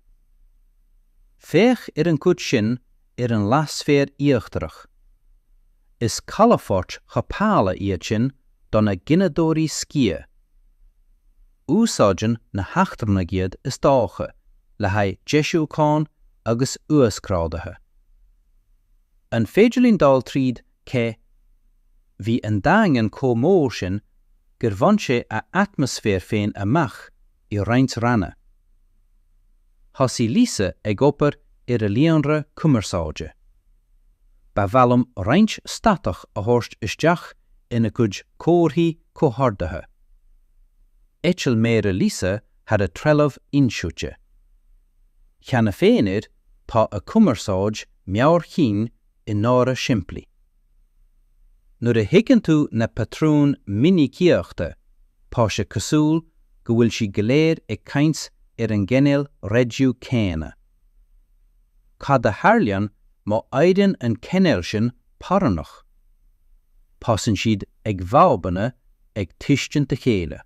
Speaker 1: Féach an cúd sin an lasféar íochtarach. Is calafort chapála iad sin donna ginadóirí scia. Úsáideann na heachtarna giad is dácha le haid jeisiúcháin agus uascrádathe. An féidirlín dal tríd cé bhí an daingan comór sin gur bhain sé a atmosfér féin amach I roinnt ranna. Thosí lísa ag opair ar a líonra cumarsáide. Ba bhelaim roinnt statach a thuairt isteach ina cuid cóirthaí cóthordathe. Eitil méra lísa had a treilmh insúte. Cheanna féinir tá a cumarsáid meabhair chin I nára siimplí. Nuair a higann tú na patrún mini-cíochta, tá sé cosúil go bhfuil si go léir ag caint ar an gcineál réidú céine. Cad a tharlaíonn má éideann an cineál sin parannach. Pásann siad ag bhálbanna ag tuiscint a chéile.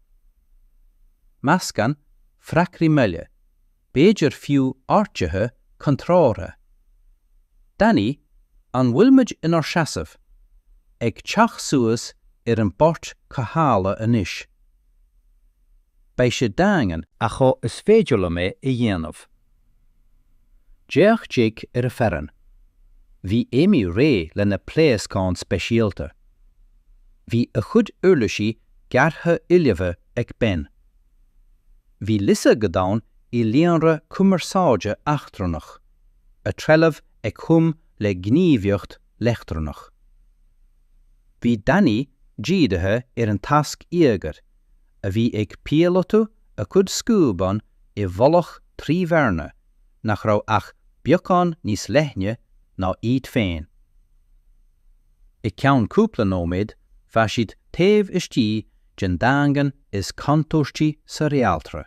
Speaker 1: Meascan, fracraí meile, béidir fiú áirtithe contrátha. Danny, an bhfuilmuid inar seasamh, ag teach suas ar an bort cathála anois. Bei sé daingan a cho is féidir le mé I dhéanamh. Deach Jake ar a ferran. Bhí Aimiréil le na pléascáin speisialta. Bhí a chud n-uirlisí geartha uileamha ag ben. Bhí lisa go dán I líonra cumarsáide achtarnach, a treilmh ag chum le gníomhaíocht leachtarnach. Bhí Danny dídathe ar an tasc íogar, a bhí ag pialotú a chud scúban I bholach tríomhharna nach raibh ach beagán níos leithne ná iad féin. I ceann cúpla nóiméad bheadh siad taobh istí den daingan is cantóirtí sa réaltra.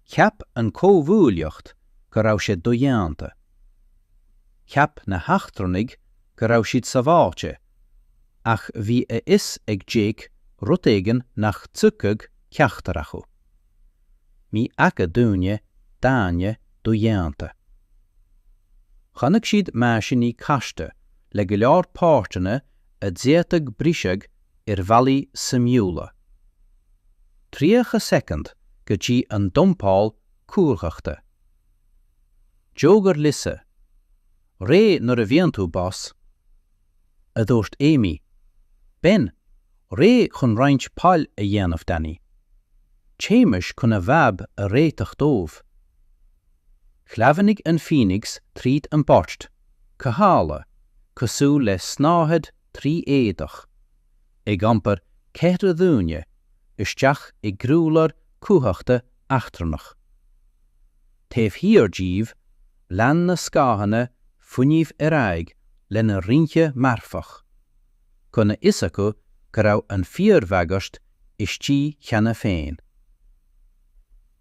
Speaker 1: Cheap an cómhúileocht go raibh sé dúsheanta. Cheap na heachtarnaigh go raibh siad sa bháte, ach bhí a is ag Jake rutéigean nach tucaig ceachtarachú. Mí aca dúine daine dúsheanta. Chonaic siad máisinaí caiste le go leor páirteanna a déiteag bríseag ar bhealaí Simúla. Tríocha second go dtí an dompáil cúrthachta. Jogar lisa. Ré nuair a bhíonn tú bás. A dúirt Amy. Ben, ré chun roinnt páil a dhéanamh Danny. Téimis chun a bhab a réiteach dómh. Chleavannig an Phoenix tríd an bort, cathála, cosúil le snáthad trí éadach. Ag ampar ceithre dúine, isteach I grúlar cúthachta achtarnach. Taobh híor díomh, lean na scáhanna funíomh ar aig le na ghnáth-mhairfach. Chuna is acu go raibh an fíor-bhagast istí cheanna féin.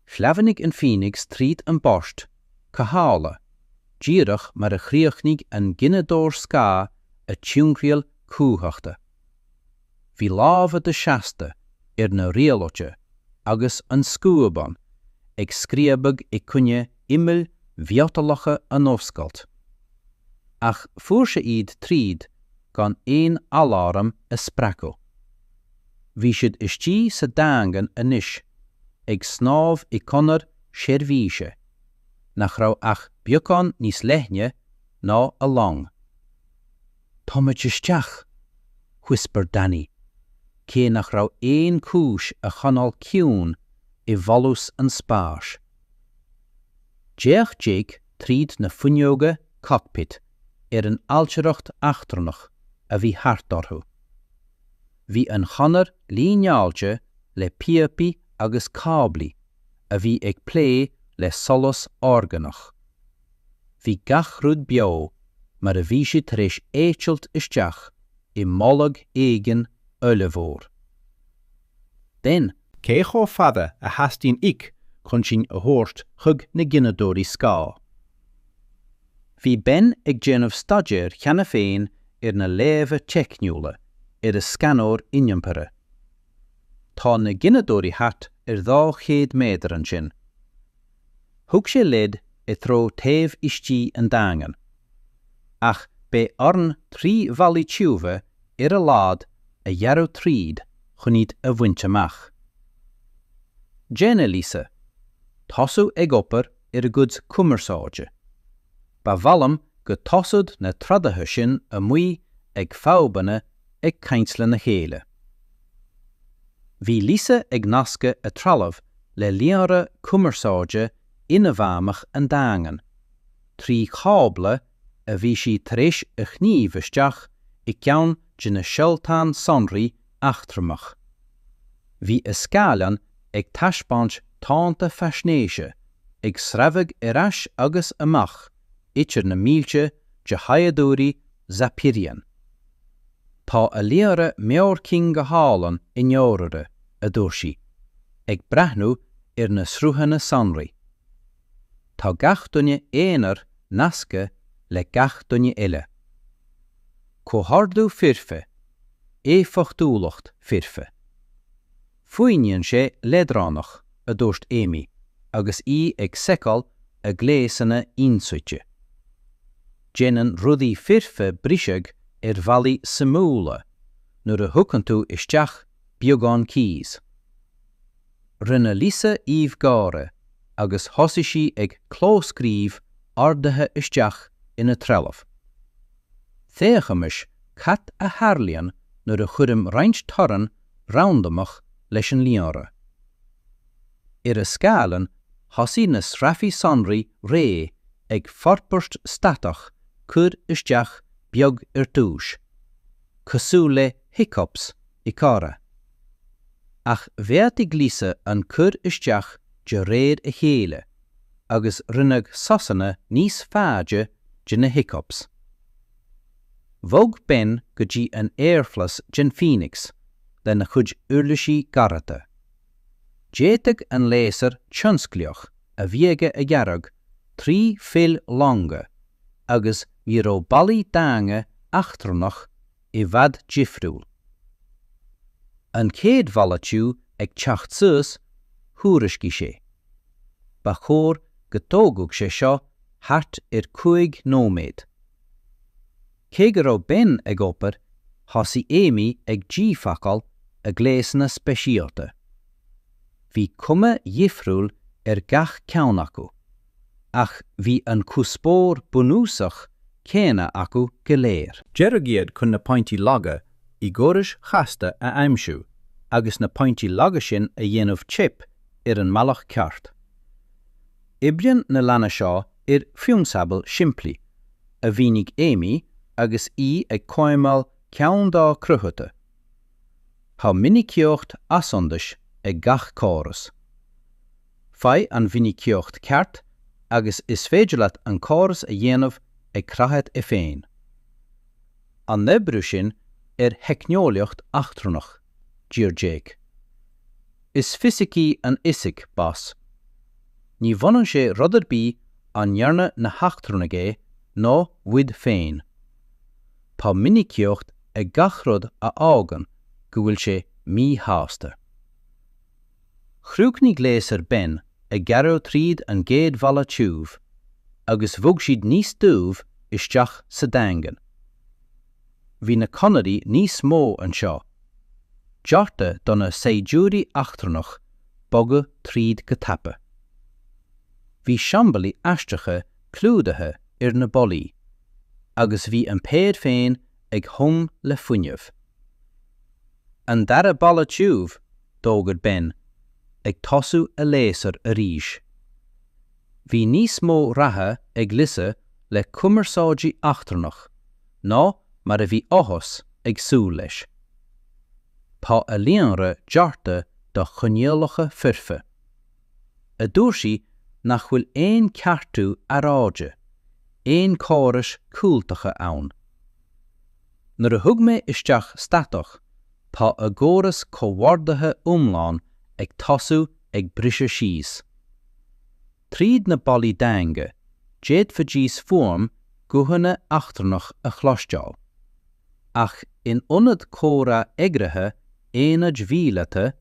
Speaker 1: Chleavannig an Phoenix tríd an bort, cathála, díreach mar a chríochnig an ginadóir scá a tiúnchraíoll cúthachta. Bhí lámha de seasta ar na réalóide agus an scúaban ag scríobag I cunne imil bheotalacha an óscailt. Ach fuair sé iad tríd gan éon aláraim a spracú. Bhí siad istí sa daingan anois ag snámh I conar seirbhíse, nach raibh ach beagán níos leithne ná a long. Táid isteach, whisper Danny, cé nach raibh éon cúis a chonál ciún I bholús an spáis. Deach Jake tríd na fuinneoga cockpit ar an altíreacht achtarnach a bhí thart orthú. Bhí an chonar líneáilte le piapaí agus cáblaí a bhí ag plé le solas organach. Bhí gach rud beo mar a bhí siad tar éis éitilt isteach I mollag éigean ullmhór. Den, cé chó fada a hastín ic chun sin a thuairt chug na ginadóirí scá. Bhí Ben ag déanamh staidéir cheana féin ar na léimhe teicniúla ar a scanóir iniompara. tá na ginadóirí hat 200 méadar an sin. Thug sé lid I thró taobh istí an dagan, ach be orn 3 bhallaí tiúbha ar a lád a dhearú tríd chun iad a bhaint amach. Ginearál, tosú ag opair ar a gcuid cumarsáide. Ba bhallam go tosúd na tradatha sin a muí ag fábanna ag caintsla na chéile. Bhí lísa ag nasca a trealamh le líonra cumarsáide ina bhamach an dagan, 3 chábla a bhí si taréis a chníomh isteach I ceann de na seoltáin sonraí achtramach. Bhí a scáilean ag taispáint tánta feisnéise ag sreibhig ais agus amach itir na mílte de haiadúirí Zapirian. Tá a líonra meorcín go hálan I neorra a dúirsí, ag brethnú ar na srúthanna sonraí. Tá gach duine éonar nasca le gach duine eile. Cóthardú firfe, éfachtúlacht firfe. Fuinneann sé ledránach a dúirt Amy, agus ag seiceáil a gléasanna insuite. Déanann rudaí firfe briseag ar bhallaí samúla, nuair a thucann tú isteach beagán cíos. Rinneadh gára, agus thosaigh sí ag chlóscríomh ardathe isteach ina trealamh. Théachamis cat a hairlíonn nuair a chuirim roinnt torann roundamach leis an líonra. Ar a scáilean thosaigh na sraifí sonraí ré ag forpairt statach chur isteach beag ar túis, cosú le hiccups I cara. Ach bheadh glísa an chur isteach de réad a chéile, agus rinneadh sosanna níos fáide de na hiccups. Bhog ben go dtí an airflas den Phoenix le na chuid n-uirlisí garata. Déiteag an léasar tionscleoch a bhíoga a ghearag 3 fil longa, agus bhí ró ballaí danga achtarnach I bhad difriúil. An céad bhallatiú ag teacht suas thuairiscí sé. Ba chóir go tógadh sé seo thart ar 5 nóiméad. Cé go raibh ben ag opair, thosaigh Amy ag ddífhacail a gléasanna speisialta. Bhí cuma dhifriúil ar gach ceann acu, ach bhí an cúspóir bunúsach céine acu go léir. Deirigéad chun na pointí laga I gcórais chasta a aimsiú, agus na pointí laga sin a dhéanamh chip ar an malach ceart. Ibrian na lana seo ar fiúnsabal siimplí, a bhínig Amy agus ag coimeáil ceann dá cruthata. Tá miniciocht asondais ag gach córas. Fai an miniciocht ceart agus is féidir leat an córas a dhéanamh ag crathad I féin. An nebrú sin ar heicneolaíocht achtarnach, dír Jake. Is fisicí an isig bas. Ní bhanan sé rudair bí an nearna na heachtarnagé nó bhuid féin. Tá miniciocht ag gachrod a ágan go bhfuil sé mí-háasta. Chrúcnig léasar ben ag gearú tríd an géad bhalla tiúbh, agus bhog siad níos dúbh isteach sa dangan. Bhí na conarí níos mó an seo. Dearta donna séidúirí achtarnach boga tríd go tappa. Bhí seambalaí aisteacha clúdathe ar na bollaí, agus bhí an péad féin ag thum le fuinneamh. An dara balla tiúbh, dógad ben, ag tosú a léasar a ríis. Bhí níos mó ratha ag lisa le cumarsáidí achtarnach, ná mar a bhí áthas ag súil leis. Tá a líonra dearta do choineálacha firfe. A dúirsí nach bhfuil éon ceartú aráide, éon córas cúltacha ann. Nuair a thug mé isteach statach, tá a gcóras comhhardatha umláin ag tosú ag brise síos. Tríd na ballaí danga, déad fa díos fuam guhanna achtarnach a chlosisteáil. Ach in ionad córa eagrathe éanaid bhílata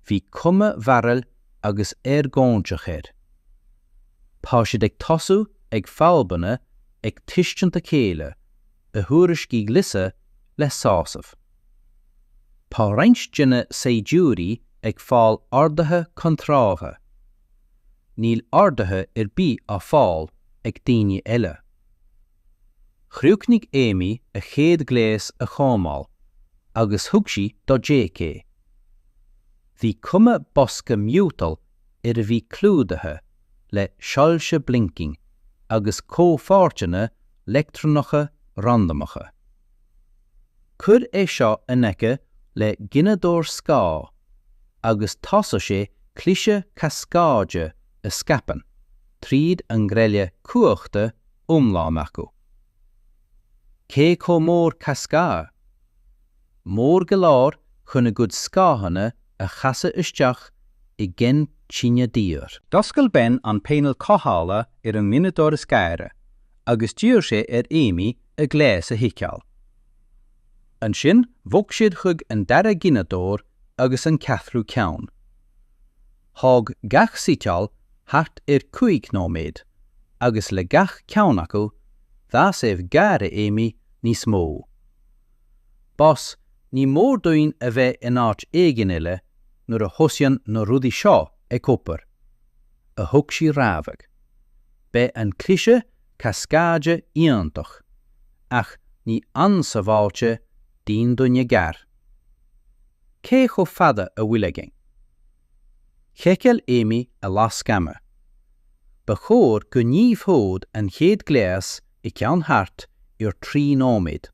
Speaker 1: Bhí cuma bhairil agus gáinteach air. Tá siad ag tosú ag fálbanna ag tuisceanta céile a thuairiscí glisa le sásamh. Tá roinnt Ginearál ag fáil ardathe contrátha. Níl ardathe bí á fáil ag daoine eile. Chriúcnig Aimí a chéad gléas a chámáil, agus thug sí do Jake. Bhí cuma bosca miútal a bhí clúdathe le seilse blinking agus cófáirteanna lectronacha randomacha. Cur seo ineice le ginadóir scá, agus tosa sé clise cascáide a scapan, tríd an gréile cuachta umlám acu. Cé mór cascá? Mór go leor chuna gud scáhanna a chasa isteach I gin tíine dír. Doscail ben an péinil cóthála an minadóir is scaire, agus dúir sé Aimí a gléas a hiceáil. An sin bhog siad chug an dara ginadóir agus an cathrú ceann. Thug gach síteáil thart 5 nóméad, agus le gach ceann acu, dá séh gare Aimí níos mó. Bos, ní mór dúin a bheith in áit éigin ile nuair a thosaigh na rudaí seo ag cúpar, a thug sí rábhag. Be an clise cascáide iontach, ach ní ansaváilte dín duine gar. Cé cho fada a bhuileiging? Cheiceal Aimí a las scama. Ba chóir go níomhthód an chéad gléas I ceann thart 3 nóméad.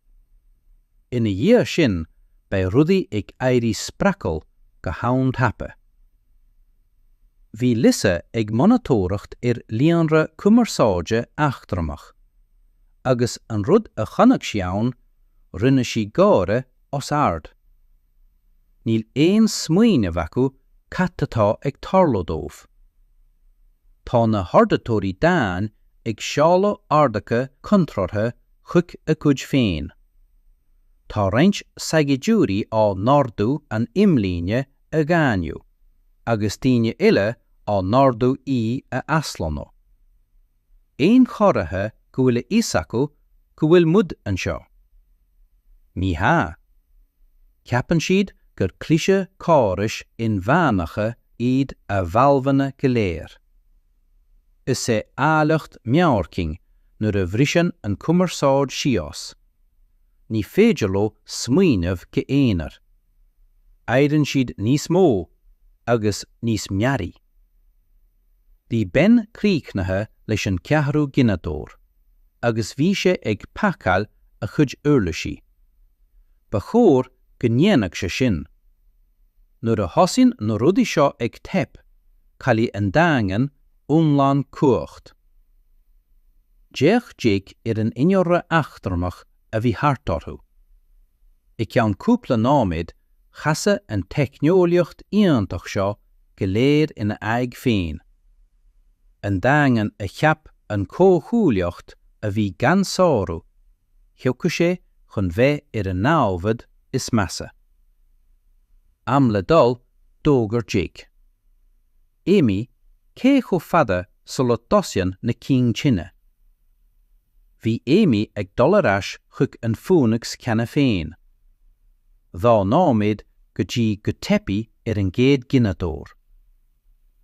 Speaker 1: Ina dhíth sin bei rudaí ag éirí spracol go habhainn tapa. Bhí lisa ag monatóireacht líonra cumarsáide achtaramach, agus an rud a chonaic seann rinne sí gáire os ard. Níl éon smaoine bhacu catatá ag tarlódómh. Tá na hardatóirí dáin ag seála ardacha contrátha chuc a cuid féin. Tá roinnt saigidúirí á nardú an imlíne a gániu, agus daoine ile á nardú a aslanó. Éon chorathe go bhfuil is acu go bhfuil mud an seo. Ní há. Ceapan siad gur clise cáris in bheanacha iad a bhalvanna go léir. Is sé álacht meáirking nuair a bhrisean an cumarsáid sios. Ní féidir leo smaoinemh go éonar. Éireann siad níos mó agus níos mearraí. Bhí ben críochnathe leis an ceathrú ginadóir, agus bhí sé ag pacail a chuid uirlisí. Ba chóir go ndéanach sé sin. Nuair a thosaigh na rudaí seo ag teip, cailí an daingan umlán cuacht. Déach Jake an inneorra achtaramach a bhí thart orthú. I ceann cúpla náméad chasa an teicneolaíocht iontach seo go léir ina aig féin. An daingan a cheap an cóthúileocht a bhí gan sáú, cheocha sé chun bheith an námhad is measa. Am le dul dógar Jake. Aimí, cé cho fada sulla tosaigh na cín tine. Bhí Aimí ag dul arás chuc an fúnachts ceanna féin. Dhá náméad go dtí go teipi an géad ginadóir.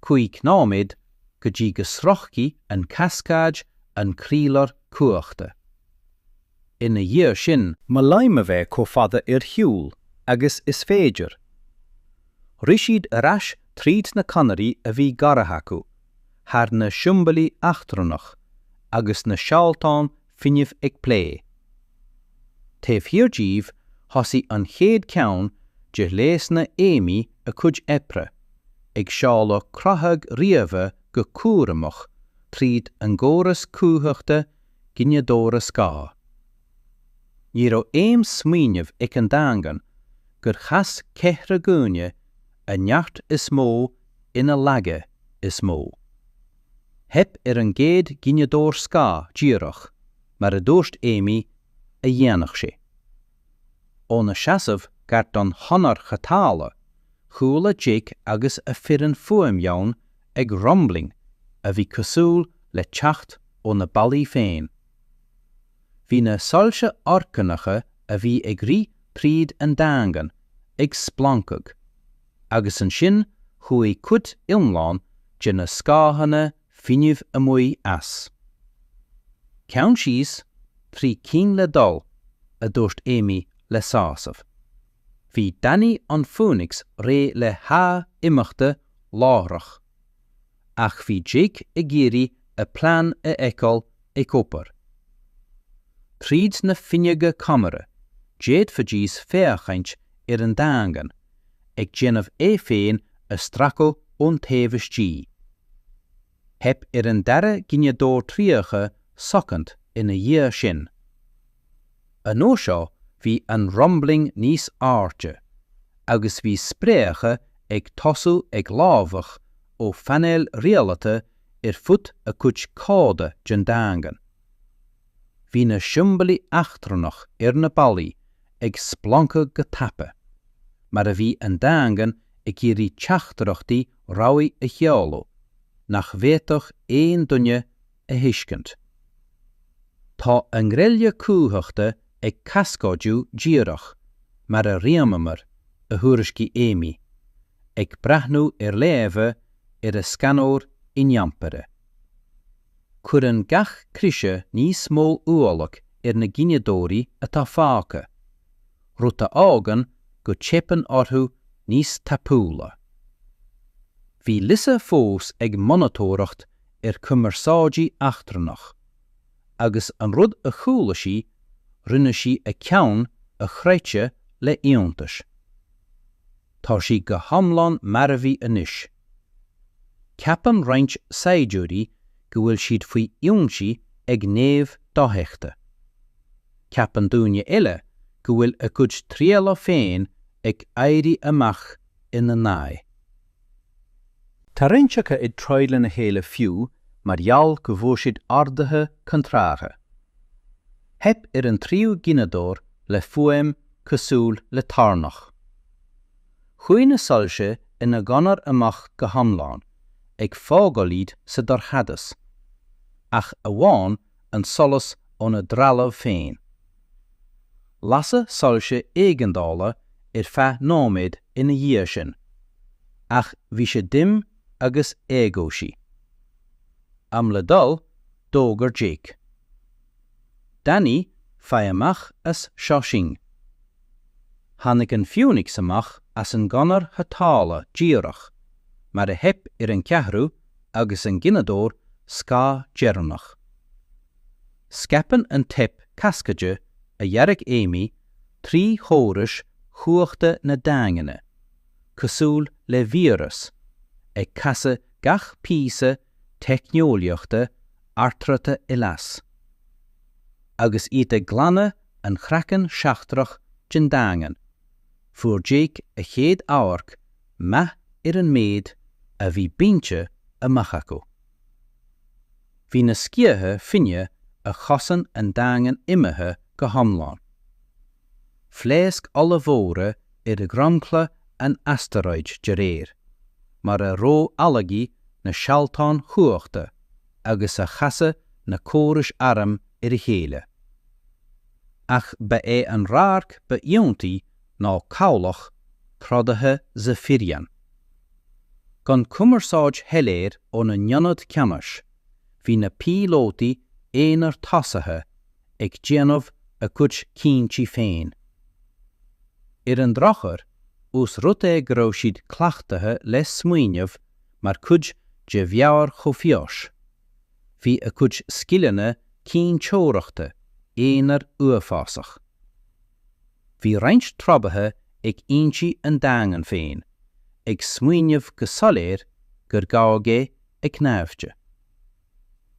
Speaker 1: 5 náméad go dtí go srochcí an cascáid an crílar cuachta. Ina dhiar sin, má laima bheith có fada hiúl agus is féidir. Risiad arás tríd na canarí a bhí garatha acu, thar na siúmbalí achtarannach, agus na sealtán finneamh ag plé. Taobh hirdíomh thosaigh an chéad ceann de léas na Aimí a cuid epra, ag seála crathag riamha go cuaireamach tríd an ggóras cúthachta ginneadóra scá. Ní raibh éim smaoinemh ag an daingan gur chas ceithre gúine a neart is mó ina leaga is mó. Hep an géad ginneadór scá díreach, mar a dúirt Aimí a dhéanach sé. Ó na seasamh gart an honar chatála chúla Jake agus a firan fuam jaun ag rumbling a bhí cosúil le teacht ó na ballaí féin. Bhí na soilse orcanacha a bhí ag rí tríd an dangan ag splancag, agus an sin chuaigh cuid iomlán de na scáthanna finiamh amuigh as. Ceann síos trí cín le dul a dúirt Amy le sásamh. Bhí Danny an Phoenix ré le há imeachta lárach, ach bhí Jake i géirí a plán a eiceáil ag cópar. Tríd na finneaga camara, déad fadís féachaint ar an dangan, ag déanamh féin a stracail ón taobhistí. Heb ar an dara gineadóir tríocha socant ina dhia sin. An ó seo bhí an rumbling níos áirte, agus bhí spréacha ag tosú ag lábhach ó féinaíl rialata ar fut a cuid cáda den dangan. Bhí na siúmbailí achtrannach ar na ballaí ag splanca go tapa, mar a bhí an dangan ag géirí teachtarachtaí ráí a cheolú, nach bhéadach éon duine a hiiscint. Tá an gréilge cúthachta ag cascáidú díreach mar a riamamar a thuairiscí Amy, ag brathnú ar léamha ar a scanóir i ngeampara. Chur an gach crise níos mó uallach ar na gineadóirí atá fáca, ruta ágan go tsepan orthú níos tapúla. Bhí lisa fós ag monatóireacht ar cumarsáidí achtrannach, agus an rud a chúla sí rinne sí a ceann a chreite le íontais. Tá sí go hamlán mar a bhí anois. Ceapan roinnt saidúirí go bhfuil siad faoi íonsí ag néamh dátheachta. Ceapan dúine eile go bhfuil a cuid tríala féin ag éirí amach ina náid.
Speaker 2: Tá rinseacha i troile na héile fiú mar gheall go bhfuil siad ardathe contratha. Heb ar an tríú gineadóir le fuaim cosúil le tarnach. Chuaigh na soilse ina ganar amach go hamlán ag fágáilíd sa dorchadas, ach a bháin an solas ó na drealamh féin. Lasa soilse éigeandála ar feadh nóméid ina dhia sin, ach bhí sé dim agus éagóisí. Am le dul dógar Jake. Danny feadh amach as seoising. Tháinig an Phoenix amach as an ganar hatála díreach, mar a heb ar an ceathrú agus an gineadóir scá dearnach. Scapan an tip cascaide a dhearg Amy trí chórais chuachta na dangana, cosúil le víras, ag casa gach písa techneolaíochta artrata eolas. Agus iad a glanna an chracan seachtrach den dangan, fuair Jake a chéad áirc meth ar an méid a bhí bíntse amach acu. Bhí na sciathe finne a chosan an dangan imethe go hamlán. Phléasc olivóra ar a gramchla an ASTEROID de réir, mar a ró alagaí na sealtán chuachta agus a chasa na córais aram ar a chéile. Ach ba é an ráirc ba iontaí ná cabhlach trodathe Zapirian. Gan cumarsáid heléir ó na nionad ceannas, hí na pílótaí éonar Thosaigh ag déanamh a cuid cínti féin. Ar an drochar, ús rud é go raibh siad clachtathe le smaoineamh mar cuid de bheabhar chomh Bhí a cuid scilene cínteoireachta éonar uafásach. Bhí roinnt trobathe ag ionsaí an dangan féin, ag smaoineamh go soléir gur gágé ag gnáimhte.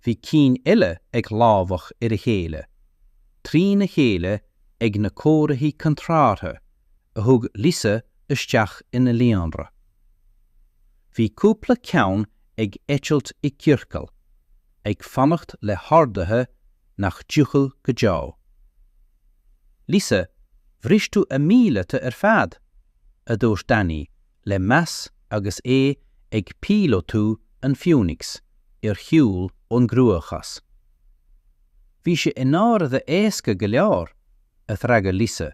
Speaker 2: Bhí cín eile ag lábhach ar a chéile, trí na chéile ag na córaithaí contratha, a thug lisa isteach ina líonra. Bhí cúpla ceann ag eitilt i cíorcail, ag fannacht le hardathe nach dúchail go deá. Lisa, bhrís tú a mílete ar fad? A dúirt Danny
Speaker 1: le meas agus ag pílo tú an Phoenix hiúl ón grúachas. Bhí sé inárad éasca go leor a thraga lísa,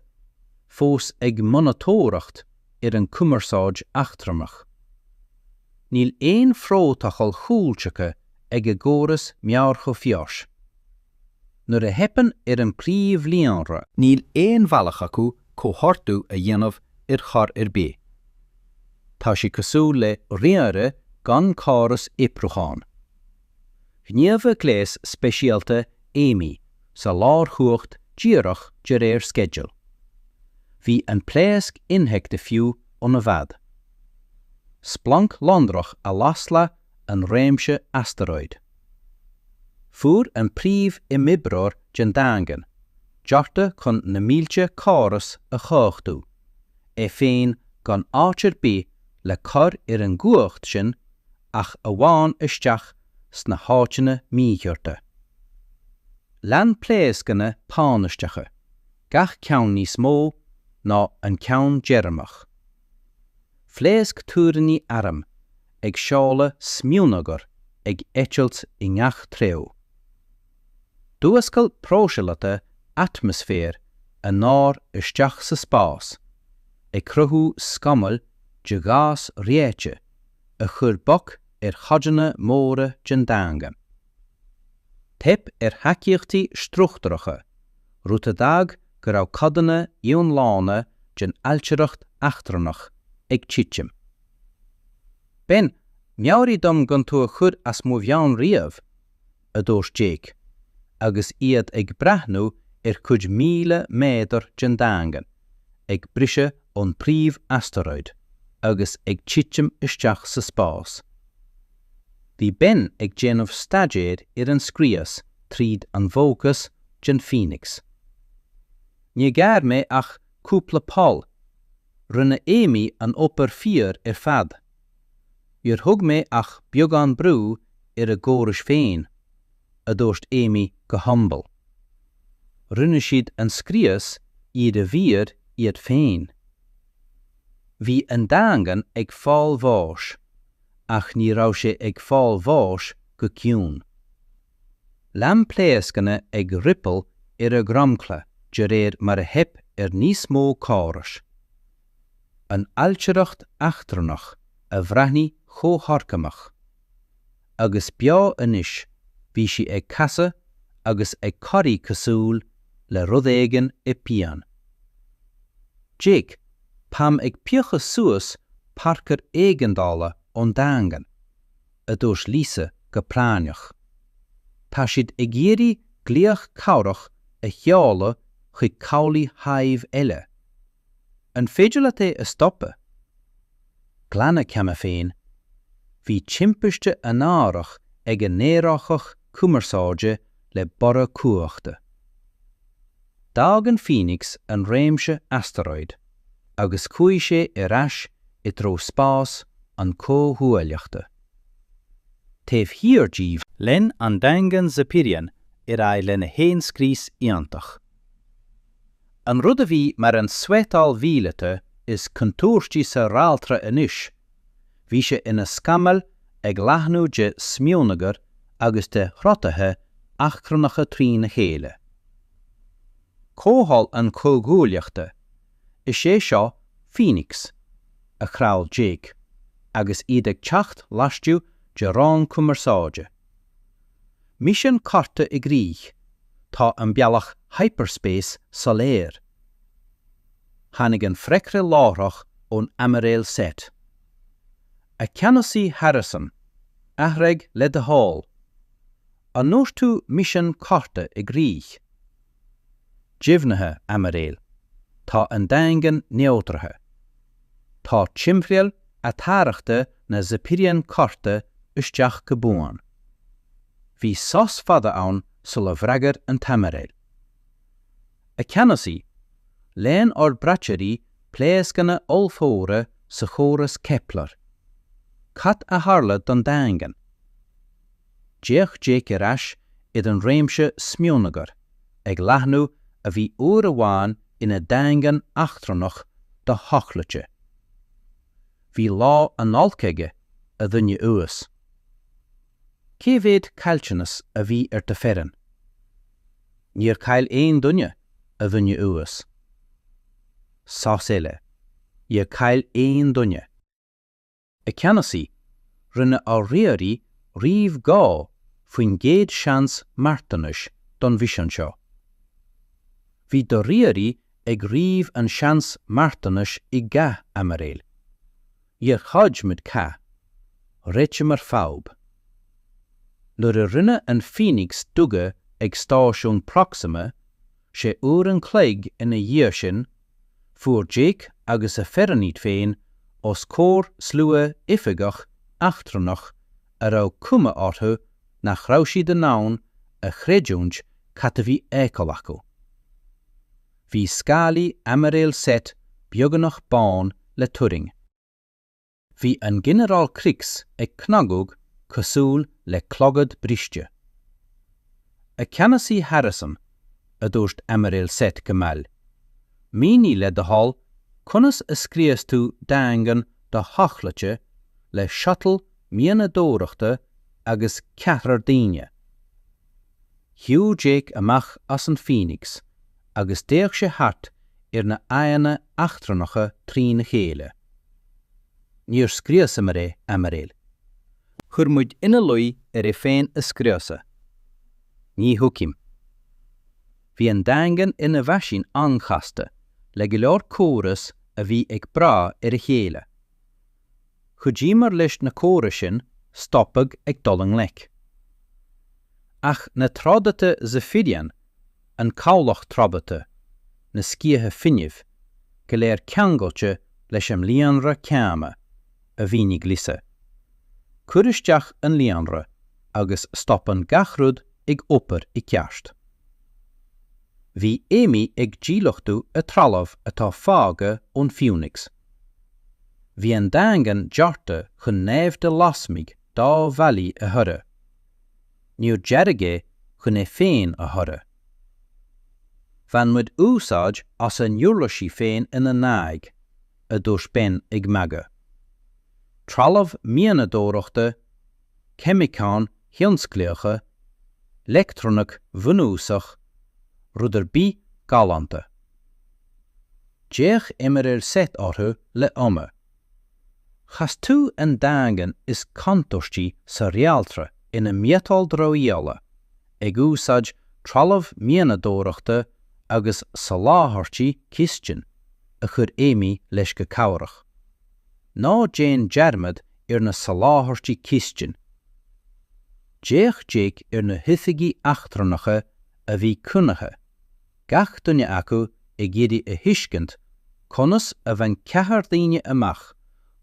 Speaker 1: fós ag monatóracht an cumarsáid achtramach. Níl éon frótachal chúlteacha ag a góras mear go fios. Nuair a hepan an príomh líonra, níl éon bhealach acu chomhartú a dhéanamh char bé. Tá sí cosúil le riare gan cáras iprúcháin. Gníomh léas speisialta Amy sa lár chuacht díreach de réir schedule. Bhí an pléasc inheicta fiú ón a bhead. Splanc londrach a lasla an réimse ASTEROID. Fuair an príomh imibreoir den daingan, dearta chun na mílte cáras a cháchtú, féin gan áitir bí le chur an gúacht sin ach a bháin isteach sna háiteanna mítheorta. Lean pléascanna pánisteacha, gach ceann níos mó ná an ceann jearmach. Phléasc túraní aram ag seála smiúnagar ag éitilt I ngach tréu. Dúascail prósealata atmosfér a nár isteach sa spás, ag cruthú scamal de gás réite a chur boc chaideanna móra den daingan. Tep haicíochtaí struchtaracha, rúta dag go raibh codanna íonlána den ailtireacht achtarnach ag títim. Ben, meabhraí dom gan tú a chur as mó bhean riamh, a dúirt Jake, agus iad ag brathnú cuid 1,000 méadar den daingan, ag brise ón príomh ASTEROID, agus ag títim isteach sa spás. Bhí Ben ag déanamh staidéir an scrías tríd an bhócas den Phoenix. Ní gar mé ach cúpla pál, rinne Amy an opair fear fad. Thug mé ach beag an brú a góras féin, a dúirt Amy go humble. Rinne siad an scrías iad a bhír iad féin. Bhí an daingan ag fáil bháis, ach ní raibh sé ag fáil bháis go ciúin. Lean pléascanna ag rippel a gramcla de réir mar a hep níos mó cáras. An ailtireacht achtarnach a bhreithní chomharcamach. Agus bea inis bhí si ag casa agus ag coirí cosúil le rudéigean pian. Jake, pam ag piocha suas parcar éigeandála ón daingan, a dúirt Lisa go práineach. Tá siad ag géirí glíoch cabhrach a cheála chuig cabhlaí Hive eile. An féidir le é a stoppa. Glanna ceama féin, bhí timpiste an árach ag an néarachach cumarsáide le borra cuachta. Dag an Phoenix an réimse ASTEROID, agus chuaigh sé rais I tró spás an cóhuaileachta. Taobh hirdíomh len an daingan Zapirian le na héin scrís íontach. An rud a bhí mar an sweatáil bhílete is contúirtí sa ráltra inis. Bhí sé ina scamal ag leathnú de smiúnagar agus de chrotathe achtarnacha trí na chéile. Cóthall an cógúileachta is sé seo Phoenix, a chráil Jake, agus iad ag teacht laistú de rán cumarsáide. Misean carta I gríich, tá an bealach hyperspace soléir. Tháinig an freicriú lárach ón Aimiréil Seth. A Ceannasaí Harrison, ahraig le de hall. An nuair tú Misean carta I gríich. Dibhnathe Aimiréil, tá an daingan neótrathe. Tá timphrial a táireachta na Zapirian carta isteach go buan. Bhí sós fada ann sulla bhreagar an tamaréil. A Ceannasaí, léan bratsearí pléascanna olfóra sa chóras Kepler. Cat a harla don daingan. Déach Jake rais iad an réimse smiúnagar, ag leathnú a bhí uair amháin ina daingan achtarnach do hochlaite. Bhí lá an alcaige a dhunne uas. Cé bhéad cailteannas a bhí ar ta feran? Níor cail éon dunne a dhunne uas. Sás eile, níor cail éon dunne. A Ceannasaí rinne á riarí riomh gá faoin géad seans martanis don bhísean seo. Bhí do riarí ag riomh an seans martanis I gcath Aimiréil. Níor chaid muid cá, réite mar fáb. Nuair a rinne an Phoenix duga ag Stáisiún Proxima, sé uair an cleig ina dhiaidh sin, fuair Jake agus a feranníd féin os cór slua ifigach achtrannach a raibh cuma orthu nach raibh siad an nán a chreidiúint cad a bhí écail acu. Bhí scalaí Aimiréil Seth beagnach bán le tuiring. Bhí an Ginearál Crics ag cnagóg cosúil le clogad briste. A Ceannasaí Harrison a dúirt Aimiréil Seth go maill. Míní le do hall conas a scrías tú daingan do hachlate le shuttle mianadóireachta agus ceathrar daoine. Hiú Jake amach as an Phoenix agus déach sé hart ar na aiana achtranacha trí na chéile. Níor scríasa mar é Aimiréil. Chur muid ina luí ar é féin a scríasa. Ní thucim. Bhí an daingan ina bhaisín anchasta le go leor córas a bhí ag brá ar a chéile. Chudí mar leis na córas sin stoppag ag dolang lech. Ach na trádáta Zapirian an cálach trábata na scíathe finneamh go léir ceangailte leis am líonra ceama a bhínig lisa. Curisteach an líonra agus stoppan gachrúd ag opair I ceast. Bhí éimi ag dílachtú a tralamh atá fága ón Phoenix. Bhí an daingan dearta chun néamh de lasmig dá bhealaí a thura. Níor dearige chun é féin a thura. Bhain muid úsáid as an n-uirlisí féin ina náig a dúirt ben ag maga. Tralamh mianadóireachta, chemicán thionscléacha, lectronach bhunúsach, rudidir bí galanta. Déach Aimiréil Seth orthu le ama. Chas tú an daingan is cantortí sa réaltra ina métal droíola, ag úsáid tralamh mianadóireachta agus sa láthairtí cistinn a chur éimi leis go cabharach. Ná déan dearmad ar na sa láthairtí cistinn. Déach Jake ar na hithigeí achtranacha a bhí cunacha. Gach dunne acu ag géirí a hiiscint conas a bhain ceathar daoine amach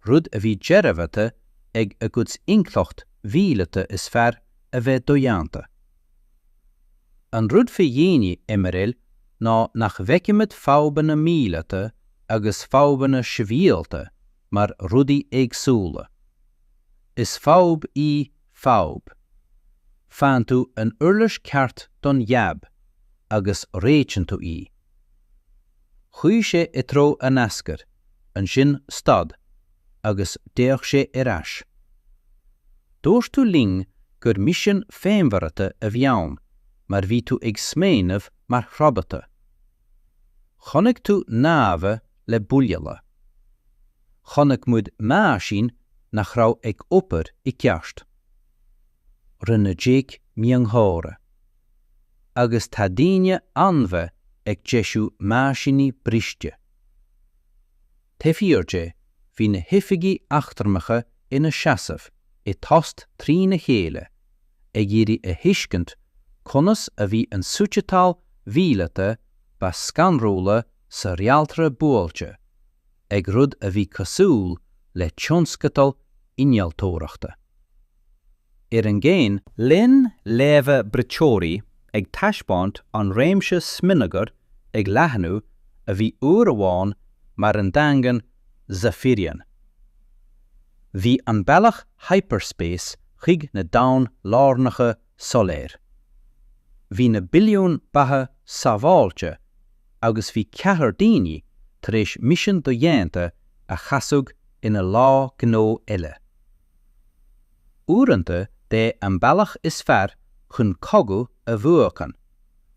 Speaker 1: rud a bhí dearabhata ag a guds inclocht bhílata is fearr a bheith dóianta. An rud fé dhéine Aimiréil ná nach bheicimid fába na mílata agus fába na sibhialta mar rudaí éagsúla. Is fáb í fáb. Fan tú an uirlis ceart don jab agus réitin tú í. Chuí sé I tró an ascar, an sin stad, agus déach sé ás. Dúirt tú ling gur Misean féinmharfacha a bheann, mar bhí tú ag sméanamh mar chrobata. Chonaic tú nábha le builleala. Chonaic muid máisín nach raibh ag opair I ceast. Rinne Jake mianghóra. Agus tá daoine anmha ag deisiú máisíní briste. Taobhíorte hí na hifigeí achtarmacha ina seasamh I tost trí na chéile, ag géirí a hiiscint conas a bhí an suitetáil bhílata ba scanróla sa réaltra buailte, ag rud a bhí cosúil le tionscatal innealtóireachta. Ar an ggéin, linn léamha briteoirí ag taispáint an réimse sminigar ag leathanú a bhí uair amháin mar an daingan Zapirian. Bhí an bealach hyperspace chuig na dán lárnacha soléir. Bhí na billiún batha sábháilte agus bhí ceathar daoine tar éis Misean do dhéanta a chasúg ina lá gnó eile. Uaireanta de an bealach is fearr chun cogadh a bhuachan,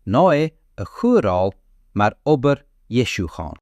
Speaker 1: ná é a chúráil mar obair Iesúcháin.